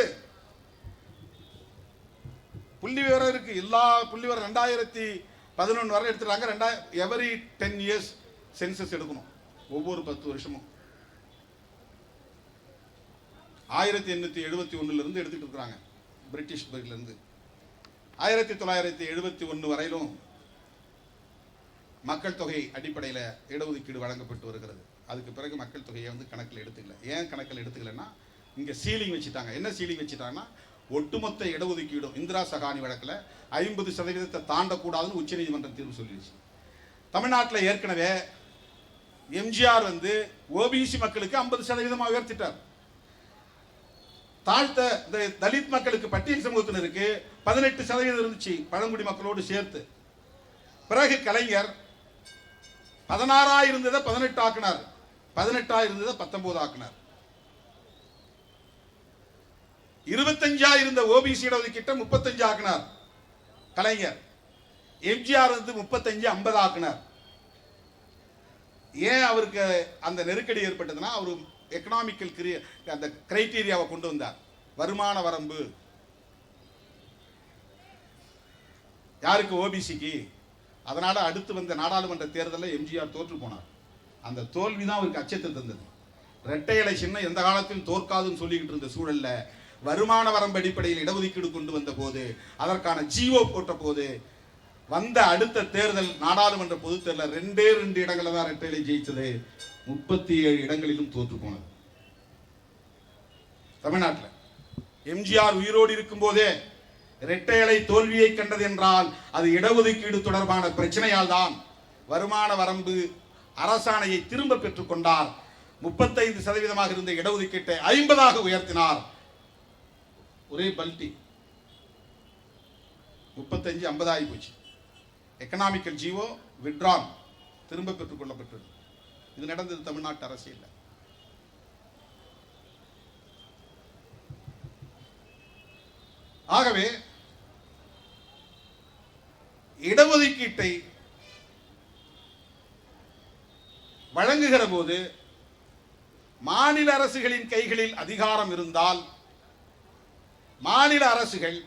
புள்ளி விவரம் இருக்கு. எல்லா புள்ளி விவரம் 2011 வரை எடுத்துறாங்க. எவரி 10 இயர்ஸ் சென்சஸ் எடுக்கணும், ஒவ்வொரு 10 வருஷமும். 1871 இருந்து எடுத்துட்டு இருக்காங்க, பிரிட்டிஷ் பீரியட்ல இருந்து 1971 வரையிலும் மக்கள் தொகை அடிப்படையில் இடஒதுக்கீடு வழங்கப்பட்டு வருகிறது. அதுக்கு பிறகு மக்கள் தொகையை கணக்கில் எடுத்துக்கல. ஏன் கணக்கில் எடுத்துக்கலன்னா, இங்க சீலிங் வச்சுட்டாங்க. என்ன சீலிங் வச்சுட்டாங்கன்னா, ஒட்டுமொத்த இடஒதுக்கீடும் இந்திரா சகானி வழக்கில் 50% தாண்டக்கூடாதுன்னு உச்சநீதிமன்றம் தீர்ப்பு சொல்லிடுச்சு. தமிழ்நாட்டில் ஏற்கனவே எம்ஜிஆர் ஓபிசி மக்களுக்கு 50% உயர்த்திட்டார். தாழ்த்த தலித் மக்களுக்கு, பட்டியல் சமூகத்தினருக்கு 18% இருந்துச்சு, பழங்குடி மக்களோடு சேர்த்து. பிறகு கலைஞர் 16 இருந்ததை 18 ஆக்கினார், 18 இருந்ததை 19 ஆக்கினார். 25 இருந்த ஓபிசி இடஒதுக்கீட்டை 35 ஆக்கினார் கலைஞர். எம்ஜிஆர் 35 50 ஆக்கினார். ஏன் அவருக்கு அந்த நெருக்கடி ஏற்பட்டதுன்னா, அவர் எக்கனாமிக்கல் அந்த கிரைட்டீரியாவை கொண்டு வந்தார். வருமான வரம்பு யாருக்கு? ஓபிசிக்கு. அதனால அடுத்து வந்த நாடாளுமன்ற தேர்தலில் எம்ஜிஆர் தோற்று போனார். அந்த தோல்விதான் அவருக்கு அச்சத்தை தந்தது. இரட்டை இலை சின்னம் எந்த காலத்திலும் தோற்காதுன்னு சொல்லிக்கிட்டு இருந்த சூழல்ல வருமான வரம்பு அடிப்படையில் இடஒதுக்கீடு கொண்டு வந்த போது, அதற்கான ஜிஓ போட்ட போது, வந்த அடுத்த தேர்தல் நாடாளுமன்ற பொதுத் தேர்தல் 2 இடங்களில் தான் இரட்டை இலை ஜெயிச்சது. 37 இடங்களிலும் தோற்று போனது. தமிழ்நாட்டில் எம்ஜிஆர் உயிரோடு இருக்கும் போதே இரட்டை இலை தோல்வியை கண்டது என்றால் அது இடஒதுக்கீடு தொடர்பான பிரச்சனையால் தான். வருமான வரம்பு அரசாணையை திரும்ப பெற்றுக் கொண்டார். 35% இருந்த இடஒதுக்கீட்டை 50 உயர்த்தினார். ஒரே பல்டி 35 50 ஆகி போச்சு. எக்கனாமிக்கல் ஜீவோ விட்ரான் திரும்ப பெற்றுக் கொள்ளப்பட்டது. இது நடந்தது தமிழ்நாட்டு அரசியல். ஆகவே இடஒதுக்கீட்டை வழங்குகிற போது மாநில அரசுகளின் கைகளில் அதிகாரம் இருந்தால் மாநில அரசுகள்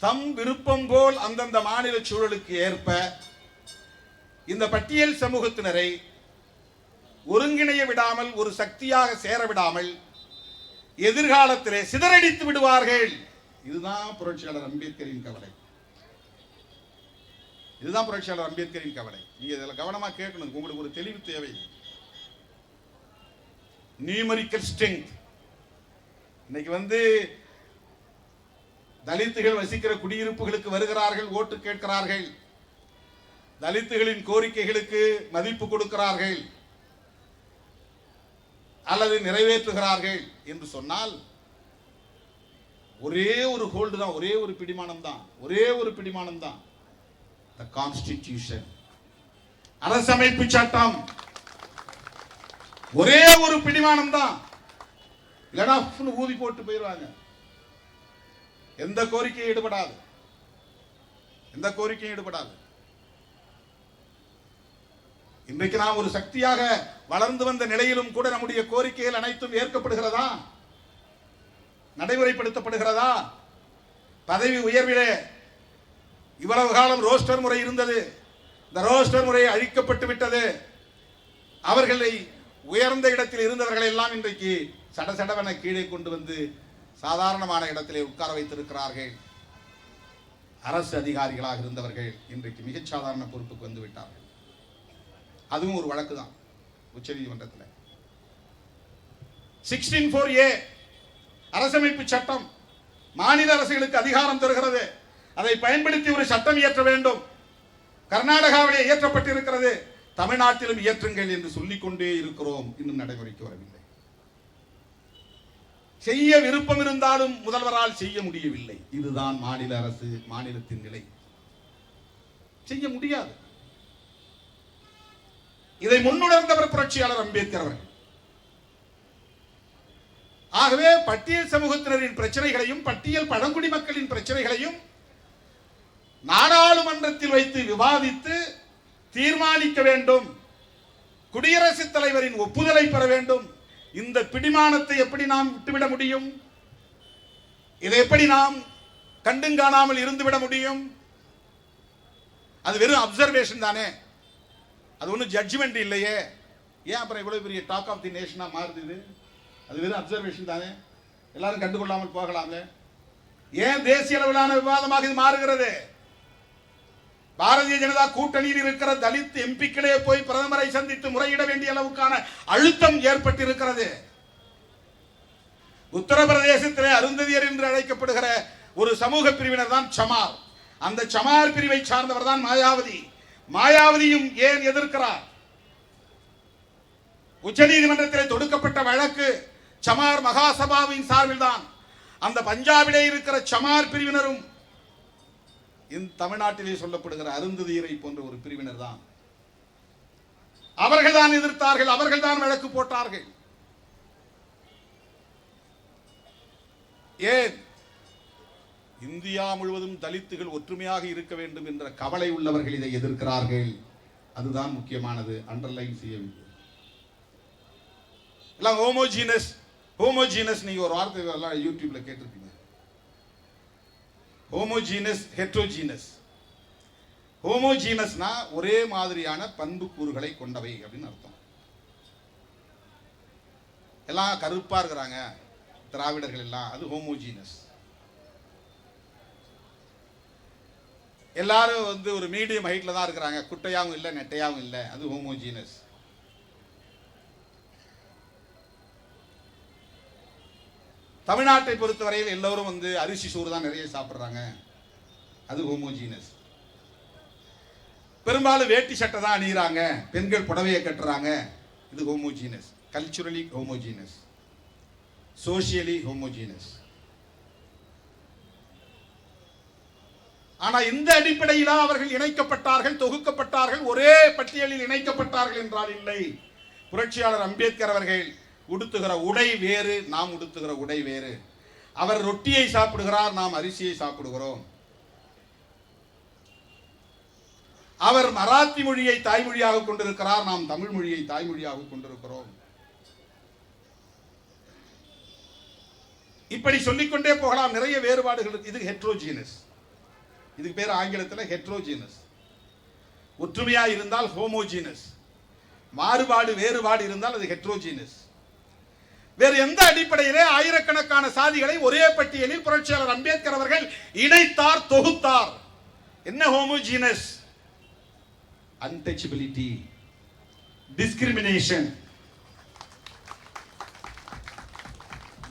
தம் விருப்பம் போல் அந்தந்த மாநில சூழலுக்கு ஏற்ப இந்த பட்டியல் சமூகத்தினரை ஒருங்கிணைய விடாமல், ஒரு சக்தியாக சேர விடாமல் எதிர்காலத்திலே சிதறடித்து விடுவார்கள். இதுதான் புரட்சியாளர் அம்பேத்கரின் கவலை. இதுதான் புரட்சியாளர் அம்பேத்கரின் கவலை. நீங்க இதில் கவனமா கேட்கணும். உங்களுக்கு ஒரு தெளிவு தேவை. Numerical strength. இன்னைக்கு தலித்துகள் வசிக்கிற குடியிருப்புகளுக்கு வருகிறார்கள், ஓட்டு கேட்கிறார்கள், தலித்துகளின் கோரிக்கைகளுக்கு மதிப்பு கொடுக்கிறார்கள் அல்லது நிறைவேற்றுகிறார்கள் என்று சொன்னால் ஒரே ஒரு ஹோல்டு தான், ஒரே ஒரு பிடிமானம் தான், ஒரே ஒரு பிடிமானம் தான். The Constitution, அரசமைப்பு சட்டம். ஒரே ஒரு பிடிமானம் தான். இல்லைனா ஊதி போட்டு போயிடுவாங்க. எந்த கோரிக்கையும் ஈடுபடாது, எந்த கோரிக்கையும் ஈடுபடாது. இன்றைக்கு நாம் ஒரு சக்தியாக வளர்ந்து வந்த நிலையிலும் கூட நம்முடைய கோரிக்கைகள் அனைத்தும் ஏற்கப்படுகிறதா, நடைமுறைப்படுத்தப்படுகிறதா? பதவி உயர்விலே இவ்வளவு காலம் ரோஸ்டர் முறை இருந்தது. இந்த ரோஸ்டர் முறை அழிக்கப்பட்டு விட்டது. அவர்களை உயர்ந்த இடத்தில் இருந்தவர்கள் எல்லாம் இன்றைக்கு சடசடவென கீழே கொண்டு வந்து சாதாரணமான இடத்திலே உட்கார வைத்திருக்கிறார்கள். அரசு அதிகாரிகளாக இருந்தவர்கள் இன்றைக்கு மிகச் சாதாரண பொறுப்புக்கு வந்து விட்டார்கள். அதுவும் ஒரு வழக்கு தான் உச்ச நீதிமன்றத்தில். 16(4)A அரசமைப்பு சட்டம் மாநில அரசுகளுக்கு அதிகாரம் தருகிறது. அதை பயன்படுத்தி ஒரு சட்டம் இயற்ற வேண்டும். கர்நாடகாவிலே இயற்றப்பட்டிருக்கிறது, தமிழ்நாட்டிலும் இயற்றுங்கள் என்று சொல்லிக்கொண்டே இருக்கிறோம். இன்னும் நடைமுறைக்கு வரவில்லை. செய்ய விருப்பம் இருந்தாலும் முதல்வரால் செய்ய முடியவில்லை. இதுதான் மாநில அரசு, மாநிலத்தின் நிலை. செய்ய முடியாது. இதை முன்னுணர்ந்தவர் புரட்சியாளர் அம்பேத்கர் அவர்கள். ஆகவே பட்டியல் சமூகத்தினரின் பிரச்சனைகளையும் பட்டியல் பழங்குடி மக்களின் பிரச்சனைகளையும் நாடாளுமன்றத்தில் வைத்து விவாதித்து தீர்மானிக்க வேண்டும். குடியரசுத் தலைவரின் ஒப்புதலை பெற வேண்டும். இந்த பிடிமானத்தை எப்படி நாம் விட்டுவிட முடியும்? இதை எப்படி நாம் கண்டுங்காணாமல் இருந்துவிட முடியும்? அது வெறும் அப்சர்வேஷன் தானே, அது ஒன்றும் ஜட்ஜ்மெண்ட் இல்லையே. ஏன் அப்புறம் இவ்வளவு பெரிய டாக் ஆஃப் தி நேஷனா மாறுது? அது வெறும் அப்சர்வேஷன் தானே, எல்லாரும் கண்டுகொள்ளாமல் போகலாமே. ஏன் தேசிய அளவிலான விவாதமாக இது மாறுகிறது? பாரதிய ஜனதா கூட்டணியில் இருக்கிற தலித் எம்பிக்களே போய் பிரதமரை சந்தித்து முறையிட வேண்டிய அளவுக்கான அழுத்தம் ஏற்பட்டிருக்கிறது. உத்தரப்பிரதேசத்திலே அருந்ததியர் என்று அழைக்கப்படுகிற ஒரு சமூக பிரிவினர் தான் சமார். அந்த சமார் பிரிவை சார்ந்தவர் தான் மாயாவதி. மாயாவதியும் ஏன் எதிர்க்கிறார்? உச்ச நீதிமன்றத்தில் தொடுக்கப்பட்ட வழக்கு சமார் மகாசபாவின் சார்பில் தான். அந்த பஞ்சாபிலே இருக்கிற சமார் பிரிவினரும் இந்த தமிழ்நாட்டிலே சொல்லப்படுகிற அருந்ததியரை போன்ற ஒரு பிரிவினர் தான். அவர்கள் தான் எதிர்த்தார்கள், அவர்கள் தான் வழக்கு போட்டார்கள். ஏன்? இந்தியா முழுவதும் தலித்துகள் ஒற்றுமையாக இருக்க வேண்டும் என்ற கவலை உள்ளவர்கள் இதை எதிர்க்கிறார்கள். அதுதான் முக்கியமானது. அண்டர்லைன் செய்ய வேண்டும். எல்லாம் ஹோமோஜீனஸ், ஹோமோஜீனஸ் நீங்க ஒரு வார்த்தை எல்லாம் யூடியூப்ல கேட்டிருப்பீங்க. Homogeneous, heterogeneous. ஹோமோஜீனஸ்னா ஒரே மாதிரியான பண்பு கூறுகளை கொண்டவை அப்படின்னு அர்த்தம். எல்லாம் கருப்பா இருக்கிறாங்க திராவிடர்கள் எல்லாம், அது ஹோமோஜீனஸ். எல்லாரும் ஒரு மீடியம் ஹைட்ல தான் இருக்கிறாங்க, குட்டையாவும் இல்லை நெட்டையாவும் இல்லை, அது ஹோமோஜீனஸ். தமிழ்நாட்டை பொறுத்தவரையில் எல்லோரும் வந்து அரிசி சோறு தான் நிறைய சாப்பிட்றாங்க, அது ஹோமோஜீனஸ். பெரும்பாலும் வேட்டி சட்டை தான் அணிகிறாங்க, பெண்கள் புடவையை கட்டுறாங்க, இது homogeneous. Culturally homogeneous, socially homogeneous. ஆனா இந்த அடிப்படையில் அவர்கள் இணைக்கப்பட்டார்கள், தொகுக்கப்பட்டார்கள், ஒரே பட்டியலில் இணைக்கப்பட்டார்கள் என்றால் இல்லை. புரட்சியாளர் அம்பேத்கர் அவர்கள் உடுத்துகிற உடை வேறு, நாம் உடுத்துகிற உடை வேறு. அவர் ரொட்டியை சாப்பிடுகிறார், நாம் அரிசியை சாப்பிடுகிறோம். அவர் மராத்தி மொழியை தாய்மொழியாக கொண்டிருக்கிறார், நாம் தமிழ் மொழியை தாய்மொழியாக கொண்டிருக்கிறோம். இப்படி சொல்லிக்கொண்டே போகலாம். நிறைய வேறுபாடுகள். இது ஹெட்ரோஜீனஸ். இதுக்கு பேர் ஆங்கிலத்தில் ஹெட்ரோஜீனஸ். ஒற்றுமையா இருந்தால் ஹோமோஜீனஸ், மாறுபாடு வேறுபாடு இருந்தால் அது ஹெட்ரோஜீனஸ். வேறு எந்த அடிப்படையிலே ஆயிரக்கணக்கான சாதிகளை ஒரே பட்டியலில் புரட்சியாளர் அம்பேத்கர் அவர்கள் இணைத்தார், தொகுத்தார்? என்ன ஹோமோஜீனஸ்? Untouchability, discrimination.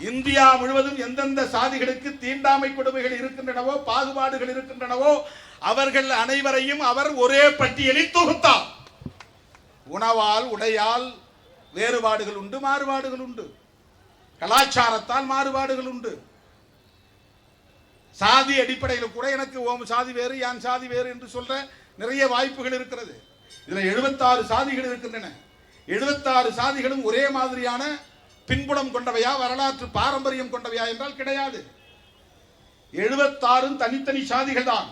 இந்தியா முழுவதும் எந்தெந்த சாதிகளுக்கு தீண்டாமை கொடுமைகள் இருக்கின்றனவோ, பாகுபாடுகள் இருக்கின்றனவோ, அவர்கள் அனைவரையும் அவர் ஒரே பட்டியலில் தொகுத்தார். உணவால், உடையால் வேறுபாடுகள் உண்டு, மாறுபாடுகள் உண்டு. கலாச்சாரத்தால் மாறுபாடுகள் உண்டு. சாதி அடிப்படையில் கூட எனக்கு ஓம் சாதி வேறு, யான் சாதி வேறு என்று சொல்ற நிறைய வாய்ப்புகள் இருக்கிறது. இதுல 76 சாதிகள் இருக்கின்றன. 76 சாதிகளும் ஒரே மாதிரியான பின்புலம் கொண்டவையா, வரலாற்று பாரம்பரியம் கொண்டவையா என்றால் கிடையாது. 76 தனித்தனி சாதிகள் தான்.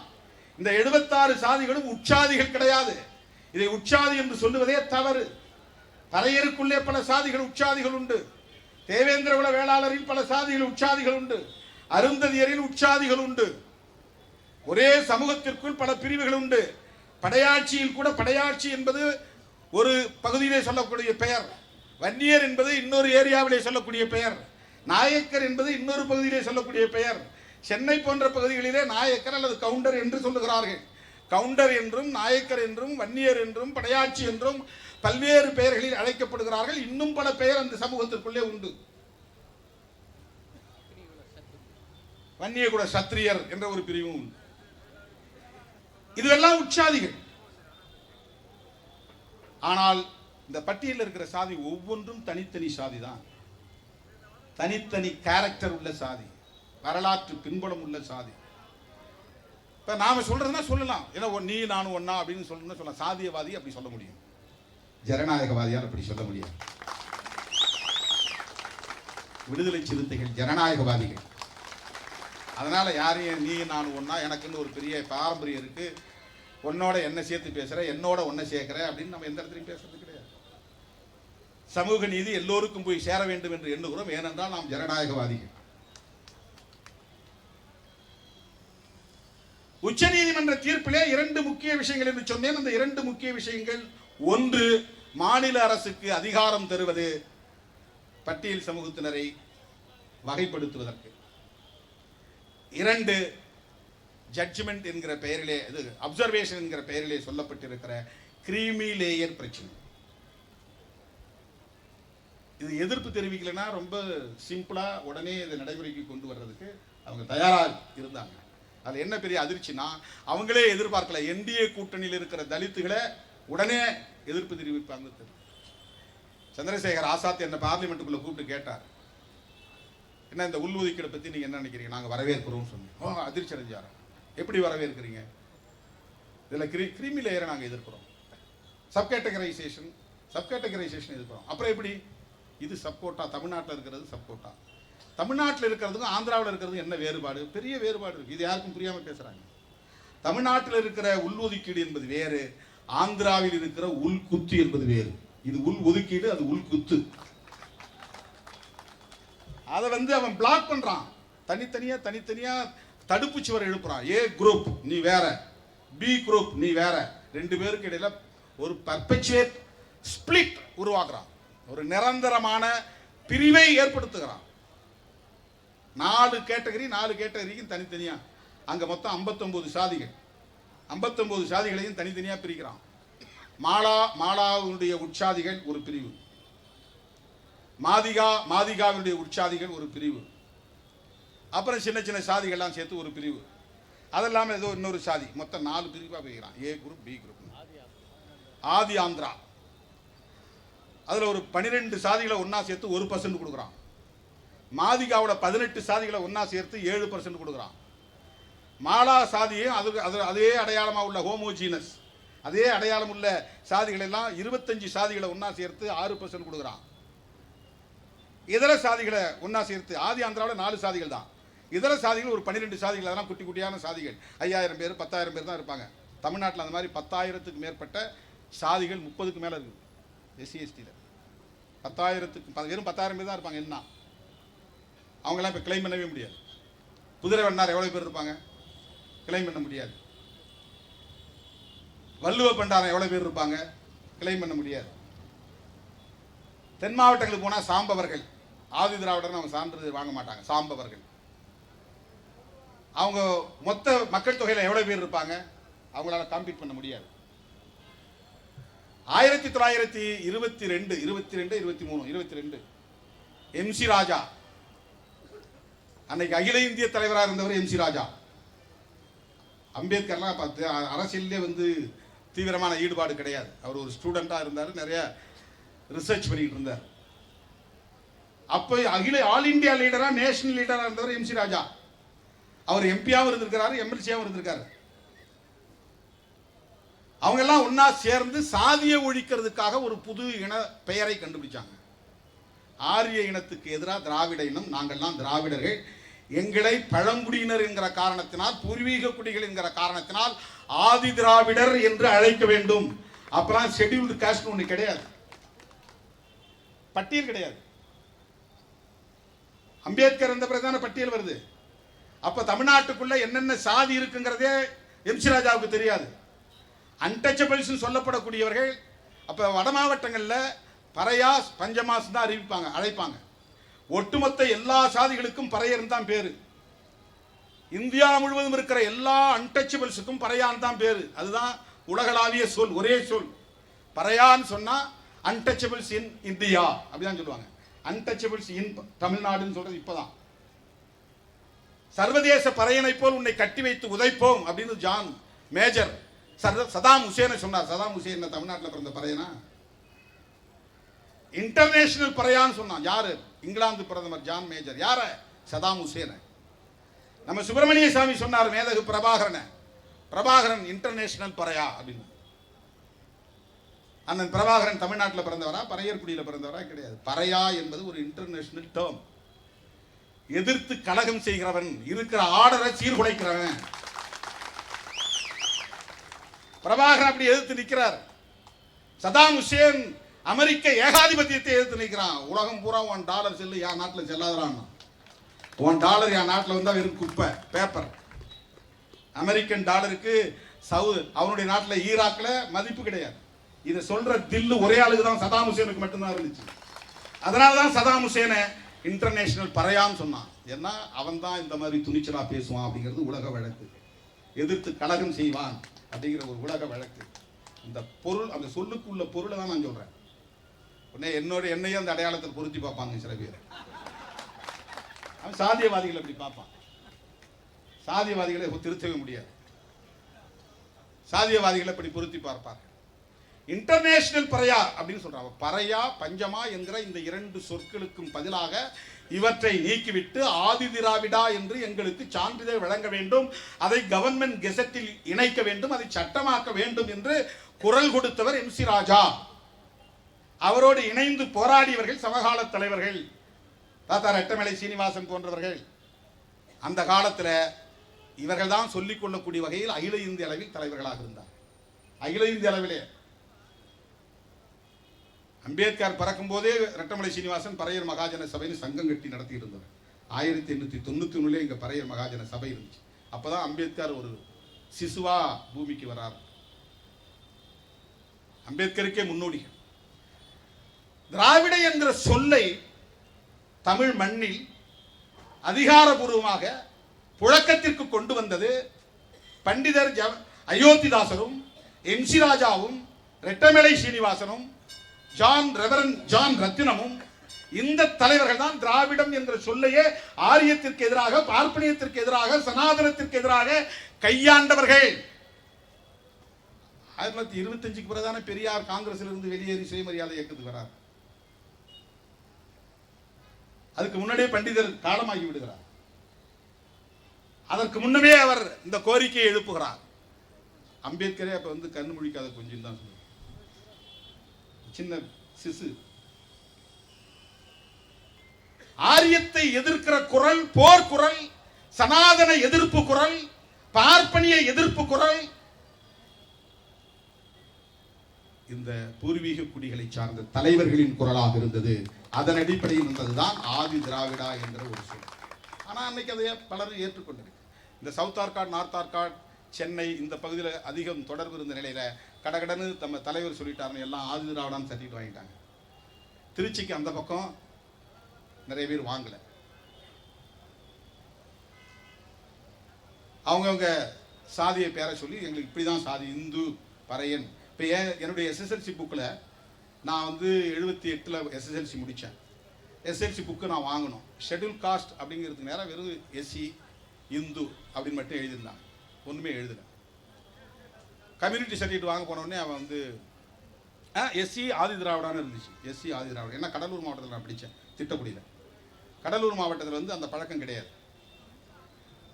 இந்த 76 சாதிகளும் உட்சாதிகள் கிடையாது. இதை உட்சாதி என்று சொல்லுவதே தவறு. பறையருக்குள்ளே பல சாதிகள் உட்சாதிகள் உண்டு. தேவேந்திர குல வேளாளரில் பல சாதிகள் உட்சாதிகள் உண்டு. அருந்ததியரில் உட்சாதிகள் உண்டு. ஒரே சமூகத்திற்குள் பல பிரிவுகள் உண்டு. படையாட்சியில் கூட படையாட்சி என்பது ஒரு பகுதியிலே சொல்லக்கூடிய பெயர், வன்னியர் என்பது இன்னொரு ஏரியாவிலே சொல்லக்கூடிய பெயர், நாயக்கர் என்பது இன்னொரு பகுதியிலே சொல்லக்கூடிய பெயர். சென்னை போன்ற பகுதிகளிலே நாயக்கர் அல்லது கவுண்டர் என்று சொல்லுகிறார்கள். கவுண்டர் என்றும், நாயக்கர் என்றும், வன்னியர் என்றும், படையாட்சி என்றும் பல்வேறு பெயர்களில் அழைக்கப்படுகிறார்கள். இன்னும் பல பெயர் அந்த சமூகத்திற்குள்ளே உண்டு. வன்னியகுல சத்திரியர் என்ற ஒரு பிரிவும் உண்டு. இதுவெல்லாம் உட்சாதிகள். ஆனால் இந்த பட்டியலில் இருக்கிற சாதி ஒவ்வொன்றும் தனித்தனி சாதி தான். தனித்தனி கேரக்டர் உள்ள சாதி, வரலாற்று பின்புலம் உள்ள சாதி. இப்ப நாம சொல்றதுன்னா சொல்லலாம், ஏன்னா நீ நானும் ஒன்னா அப்படின்னு சொல்லணும்னு சொல்லலாம். சாதியவாதி அப்படி சொல்ல முடியும், ஜனநாயகவாதியால் அப்படி சொல்ல முடியாது. விடுதலை சிறுத்தைகள் ஜனநாயகவாதிகள். அதனால யாரையும் நீ நான் ஒன்னா, எனக்குன்னு ஒரு பெரிய பாரம்பரியம் இருக்கு, உன்னோட என்ன சேர்த்து பேசுற, என்னோட ஒன்ன சேர்க்கிற அப்படின்னு நம்ம எந்த இடத்துலையும் பேசுறது கிடையாது. சமூக நீதி எல்லோருக்கும் போய் சேர வேண்டும் என்று எண்ணுகிறோம். ஏனென்றால் நாம் ஜனநாயகவாதிகள். உச்ச நீதிமன்ற தீர்ப்பிலே 2 முக்கிய விஷயங்கள் என்று சொன்னேன். அந்த 2 முக்கிய விஷயங்கள், ஒன்று, மாநில அரசுக்கு அதிகாரம் தருவது பட்டியல் சமூகத்தினரை வகைப்படுத்துவதற்கு. 2, ஜட்ஜ்மெண்ட் என்கிற பெயரிலே, இது அப்சர்வேஷன் என்கிற பெயரிலே சொல்லப்பட்டிருக்கிற கிரீமி லேயர் பிரச்சனை. இது எதிர்ப்பு தெரிவிக்கலைன்னா ரொம்ப சிம்பிளா உடனே இதை நடைமுறைக்கு கொண்டு வர்றதுக்கு அவங்க தயாராக இருந்தாங்க. அதில் என்ன பெரிய அதிர்ச்சினா, அவங்களே எதிர்பார்க்கல என்டிஏ கூட்டணியில் இருக்கிற தலித்துகளை உடனே எதிர்ப்பு தெரிவிப்பாங்க. சந்திரசேகர் ஆசாத் என்ன பார்லிமெண்ட்டுக்குள்ள கூப்பிட்டு கேட்டார், என்ன இந்த உள்ஒதுக்கீடை பற்றி நீங்கள் என்ன நினைக்கிறீங்க? நாங்கள் வரவேற்கிறோம்னு சொன்னோம். அதிர்ச்சி அடைஞ்சார். எப்படி வரவேற்கிறீங்க? இதில் கிரீமி லேயரை நாங்கள் எதிர்க்கிறோம், சப்கேட்டகரைசேஷன் எதிர்க்கிறோம். அப்புறம் எப்படி இது சப்கோட்டா? தமிழ்நாட்டில் இருக்கிறது சப்கோட்டா, தமிழ்நாட்டில் இருக்கிறதுக்கும் ஆந்திராவில் இருக்கிறதுக்கும் என்ன வேறுபாடு? பெரிய வேறுபாடு இருக்கு. இது யாருக்கும் புரியாமல் பேசுறாங்க. தமிழ்நாட்டில் இருக்கிற உள்ஒதுக்கீடு என்பது வேறு, ஆந்திராவில் இருக்கிற உள்குத்து என்பது வேறு. இது உள் ஒதுக்கீடு, அது உள்குத்து. அதை அவன் பிளாக் பண்றான். தனித்தனியா தடுப்பு சுவர் எழுப்புறான். ஏ குரூப் நீ வேற, பி குரூப் நீ வேற, 2 பேருக்கு இடையில ஒரு பர்பச்சுவேட் ஸ்பிளிட் உருவாக்குறான். ஒரு நிரந்தரமான பிரிவை ஏற்படுத்துகிறான். 4 கேட்டகரிக்கும் தனித்தனியா. அங்க மொத்தம் 59 சாதிகள், 59 சாதிகளையும் தனித்தனியா பிரிக்கிறான். மாலாவுடைய உட்சாதிகள் ஒரு பிரிவு, மாதிகாவினுடைய உட்சாதிகள் ஒரு பிரிவு, அப்புறம் சின்ன சின்ன சாதிகள்லாம் சேர்த்து ஒரு பிரிவு. அது இல்லாமல் ஏதோ இன்னொரு சாதி, மொத்தம் 4 பிரிவாக பிரிக்கிறான். A group, B group. ஆதி ஆந்திரா அதில் ஒரு 12 சாதிகளை ஒன்றா சேர்த்து 1% கொடுக்குறான். மாதிகாவோட 18 சாதிகளை ஒன்றா சேர்த்து 7% கொடுக்குறான். மாலா சாதியும் அதே அடையாளமாக உள்ள ஹோமோஜீனஸ், அதே அடையாளம் உள்ள சாதிகள் எல்லாம் 25 சாதிகளை ஒன்றா சேர்த்து 6% கொடுக்குறான். இதர சாதிகளை ஒன்றா சேர்த்து ஆதி ஆந்திராவில் 4 சாதிகள் தான். இதர சாதிகள் ஒரு 12 சாதிகள், அதெல்லாம் குட்டி குட்டியான சாதிகள். 5000 பேர் 10,000 பேர் தான் இருப்பாங்க. தமிழ்நாட்டில் அந்த மாதிரி 10,000க்கு மேற்பட்ட சாதிகள், 30க்கு மேலே இருக்குது. எஸ்சி எஸ்டியில் 10,000க்கு வெறும் 10,000 பேர் தான் இருப்பாங்க. என்ன அவங்களாம் இப்போ கிளைம் பண்ணவே முடியாது. குதிரை வண்ணார் எவ்வளோ பேர் இருப்பாங்க? கிளைம் பண்ண முடியாது. வள்ளுவ பண்டாரம் எவ்வளோ பேர் இருப்பாங்க? கிளைம் பண்ண முடியாது. தென் மாவட்டங்களுக்கு போனால் சாம்பவர்கள், ஆதி திராவிடர்னு அவங்க சான்றிதழ் வாங்க மாட்டாங்க. சாம்பவர்கள் அவங்க மொத்த மக்கள் தொகையில் எவ்வளோ பேர் இருப்பாங்க? அவங்களால காம்பீட் பண்ண முடியாது. 1922, 22 எம்சி ராஜா, அன்னைக்கு அகில இந்திய தலைவராக இருந்தவர் எம்சி ராஜா. அம்பேத்கர்லாம் அரசியலே தீவிரமான ஈடுபாடு கிடையாது. அவர் ஒரு ஸ்டூடெண்டாக இருந்தார், நிறைய ரிசர்ச் பண்ணிட்டு இருந்தார். அப்போ ஆல் இந்தியா லீடரா, நேஷனல் லீடரா இருந்தவர் எம்சி ராஜா. அவர் எம்பியாவும் இருந்திருக்கிறாரு, எம்எல்சியாவும் இருந்திருக்காரு. அவங்க எல்லாம் ஒன்னா சேர்ந்து சாதியை ஒழிக்கிறதுக்காக ஒரு புது இன பெயரை கண்டுபிடிச்சாங்க. ஆரிய இனத்துக்கு எதிராக திராவிட இனம், நாங்கள்லாம் திராவிடர்கள், எங்களை பழங்குடியினர் என்கிற காரணத்தினால், பூர்வீக குடிகள் என்கிற காரணத்தினால் ஆதி திராவிடர் என்று அழைக்க வேண்டும். அப்பெல்லாம் ஷெட்யூல்டு காஸ்ட் ஒன்று கிடையாது, பட்டியல் கிடையாது. அம்பேத்கர் இருந்த பிறகுதான பட்டியல் வருது. அப்ப தமிழ்நாட்டுக்குள்ள என்னென்ன சாதி இருக்குங்கிறதே எம்சி ராஜாவுக்கு தெரியாது. அன்டச்சபிள்ஸ் சொல்லப்படக்கூடியவர்கள் அப்ப வட மாவட்டங்களில் பறையாஸ், பஞ்சமாஸ் தான் அழைப்பாங்க. ஒட்டுமொத்த எல்லா சாதிகளுக்கும் பறையர் தான் பேரு. இந்தியா முழுவதும் இருக்கிற எல்லா அன்டச்சபிள்ஸுக்கும் பறையான் தான் பேரு. அதுதான் உலகளாவிய சொல், ஒரே சொல். பறையான்னு சொன்னா அன்டச்சபிள்ஸ் இன் இந்தியா அப்படிதான் சொல்லுவாங்க. அன்டச்சபிள்ஸ் இன் தமிழ்நாடுன்னு சொல்றது இப்பதான். சர்வதேச பறையனை போல் உன்னை கட்டி வைத்து உதைப்போம் அப்படின்னு ஜான் மேஜர் சதாம் ஹுசேனை சொன்னார். சதாம் ஹுசேன் தமிழ்நாட்டில் பிறந்த பறையனா? இன்டர்நேஷனல் பறையான்னு சொன்னான். யாரு? இங்கிலாந்து பிரதமர் ஜான் மேஜர். யார? சதாம் ஹுசேனை. நம்ம சுப்பிரமணிய சாமி சொன்னார் மேதகு பிரபாகரன் இன்டர்நேஷனல் பறையா அப்படின்னு. அண்ணன் பிரபாகரன் தமிழ்நாட்டில் பிறந்தவரா, பறையர்குடியில் பிறந்தவரா? கிடையாது. பறையா என்பது ஒரு இன்டர்நேஷனல் டேர்ம். எதிர்த்து கலகம் செய்கிறவன், இருக்கிற ஆர்டரை சீர்குலைக்கிறவன். பிரபாகரன் அப்படி எதிர்த்து நிற்கிறார். சதாம் ஹுசேன் அமெரிக்க ஏகாதிபத்தியத்தை எதிர்த்து நிற்கிறான். உலகம் பூரா உன் டாலர் செல்லு, என் நாட்டில் செல்லாதான். உன் டாலர் என் நாட்டில் வந்தா வெறும் குப்பை, பேப்பர். அமெரிக்கன் டாலருக்கு அவனுடைய நாட்டில் ஈராக்ல மதிப்பு கிடையாது. இதை சொல்ற தில்லு ஒரே ஆளுக்கு தான், சதாம் ஹுசேனுக்கு மட்டும்தான் இருந்துச்சு. அதனாலதான் சதாம் ஹுசேனை இன்டர்நேஷனல் பறையான்னு சொன்னான். ஏன்னா அவன் தான் இந்த மாதிரி துணிச்சலா பேசுவான் அப்படிங்கிறது உலக வழக்கு. எதிர்த்து கலகம் செய்வான் அப்படிங்கிற ஒரு உலக வழக்கு. இந்த பொருள், அந்த சொல்லுக்கு உள்ள பொருளை தான் நான் சொல்றேன். என்னையும் அந்த அடையாளத்தை பொருத்தி பார்ப்பாங்க சில பேர். அவன் சாதியவாதிகள் அப்படி பார்ப்பான். சாதியவாதிகளை திருத்தவே முடியாது. சாதியவாதிகளை அப்படி பொருத்தி பார்ப்பார். இன்டர்நேஷனல் பறையா அப்படின்னு சொல்றாங்க. பறையா, பஞ்சமா என்கிற இந்த 2 சொற்களுக்கும் பதிலாக இவற்றை நீக்கிவிட்டு ஆதி திராவிடா என்று எங்களுக்கு சான்றிதழ் வழங்க வேண்டும், அதை கவர்மெண்ட் கெசட்டில் இணைக்க வேண்டும், அதை சட்டமாக்க வேண்டும் என்று குரல் கொடுத்தவர் எம்சி ராஜா. அவரோடு இணைந்து போராடியவர்கள் சமகால தலைவர்கள், தாத்தா ரெட்டமலை சீனிவாசன் போன்றவர்கள். அந்த காலத்தில் இவர்கள் தான் சொல்லிக் கொள்ளக்கூடிய வகையில் அகில இந்திய அளவில் தலைவர்களாக இருந்தார். அகில இந்திய அளவிலே அம்பேத்கர் பறக்கும் போதே ரெட்டமலை சீனிவாசன் பறையர் மகாஜன சபைன்னு சங்கம் கட்டி நடத்தி இருந்தவர். 1891 இங்க பறையர் மகாஜன சபை இருந்துச்சு. அப்பதான் அம்பேத்கர் ஒரு சிசுவா பூமிக்கு வரார். அம்பேத்கருக்கே முன்னோடிகள். திராவிட என்கிற சொல்லை தமிழ் மண்ணில் அதிகாரபூர்வமாக புழக்கத்திற்கு கொண்டு வந்தது பண்டிதர் அயோத்திதாசரும், எம்சி ராஜாவும், ரெட்டமலை சீனிவாசனும், ஜான் ரத்தினமும், இந்த தலைவர்கள் தான் திராவிடம் என்ற சொல்லையே ஆரியத்திற்கு எதிராக, பார்ப்பனியத்திற்கு எதிராக, சனாதனத்திற்கு எதிராக கையாண்டவர்கள். 1925க்கு பிறகுதானே பெரியார் காங்கிரஸில் இருந்து வெளியேறி சுயமரியாதை இயக்கத்துக்கு வரார். அதுக்கு முன்னாடியே பண்டிதர் காலமாகி விடுகிறார். அதற்கு முன்னமே அவர் இந்த கோரிக்கையை எழுப்புகிறார். அம்பேத்கரே அப்ப வந்து கண்ணு முழிக்காத கொஞ்சம் தான் சொல்லுவார். சின்ன சிசு. ஆரியத்தை எதிர்க்கிற குரல், போர் குரல், சனாதன எதிர்ப்பு குரல், பார்ப்பனிய எதிர்ப்பு குரல் இந்த பூர்வீக குடிகளை சார்ந்த தலைவர்களின் குரலாக இருந்தது. அதன் அடிப்படையில் இருந்ததுதான் ஆதி திராவிடா என்ற ஒரு சொல். ஆனால் அன்னைக்கு அதை பலரும் ஏற்றுக்கொண்டிருக்கு. இந்த சவுத் ஆர்காட், நார்த் ஆர்காட், சென்னை இந்த பகுதியில் அதிகம் தொடர்பு இருந்த நிலையில கடகடன்னு நம்ம தலைவர் சொல்லிட்டாருன்னு எல்லாம் ஆதி திராவிடான்னு சர்டிஃபிகேட் வாங்கிட்டாங்க. திருச்சிக்கு அந்த பக்கம் நிறைய பேர் வாங்கல. அவங்கவுங்க சாதியை பேர சொல்லி எங்களுக்கு இப்படிதான் சாதி, இந்து, பறையன். இப்போ என்னுடைய எஸ்எஸ்எல்சி புக்கில் நான் வந்து 78ல் எஸ்எஸ்எல்சி முடித்தேன். எஸ்எல்சி புக்கு நான் வாங்கணும். ஷெட்யூல் காஸ்ட் அப்படிங்கிறதுக்கு நேரம் வெறும் எஸ்சி, இந்து அப்படின்னு மட்டும் எழுதியிருந்தாங்க. ஒன்றுமே எழுதலை. கம்யூனிட்டி சர்டிஃபிகேட் வாங்க போனோடனே அவன் வந்து எஸ்சி ஆதி திராவிடான்னு இருந்துச்சு. எஸ்சி ஆதி திராவிடம். ஏன்னா கடலூர் மாவட்டத்தில் நான் படித்தேன், திட்டக்குடியில். கடலூர் மாவட்டத்தில் வந்து அந்த பழக்கம் கிடையாது.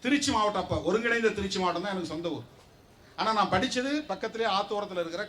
திருச்சி மாவட்டம், அப்போ ஒருங்கிணைந்த திருச்சி மாவட்டம் தான் எனக்கு சொந்த ஊர். ஆனால் நான் படித்தது பக்கத்திலே ஆத்தோரத்தில் இருக்கிற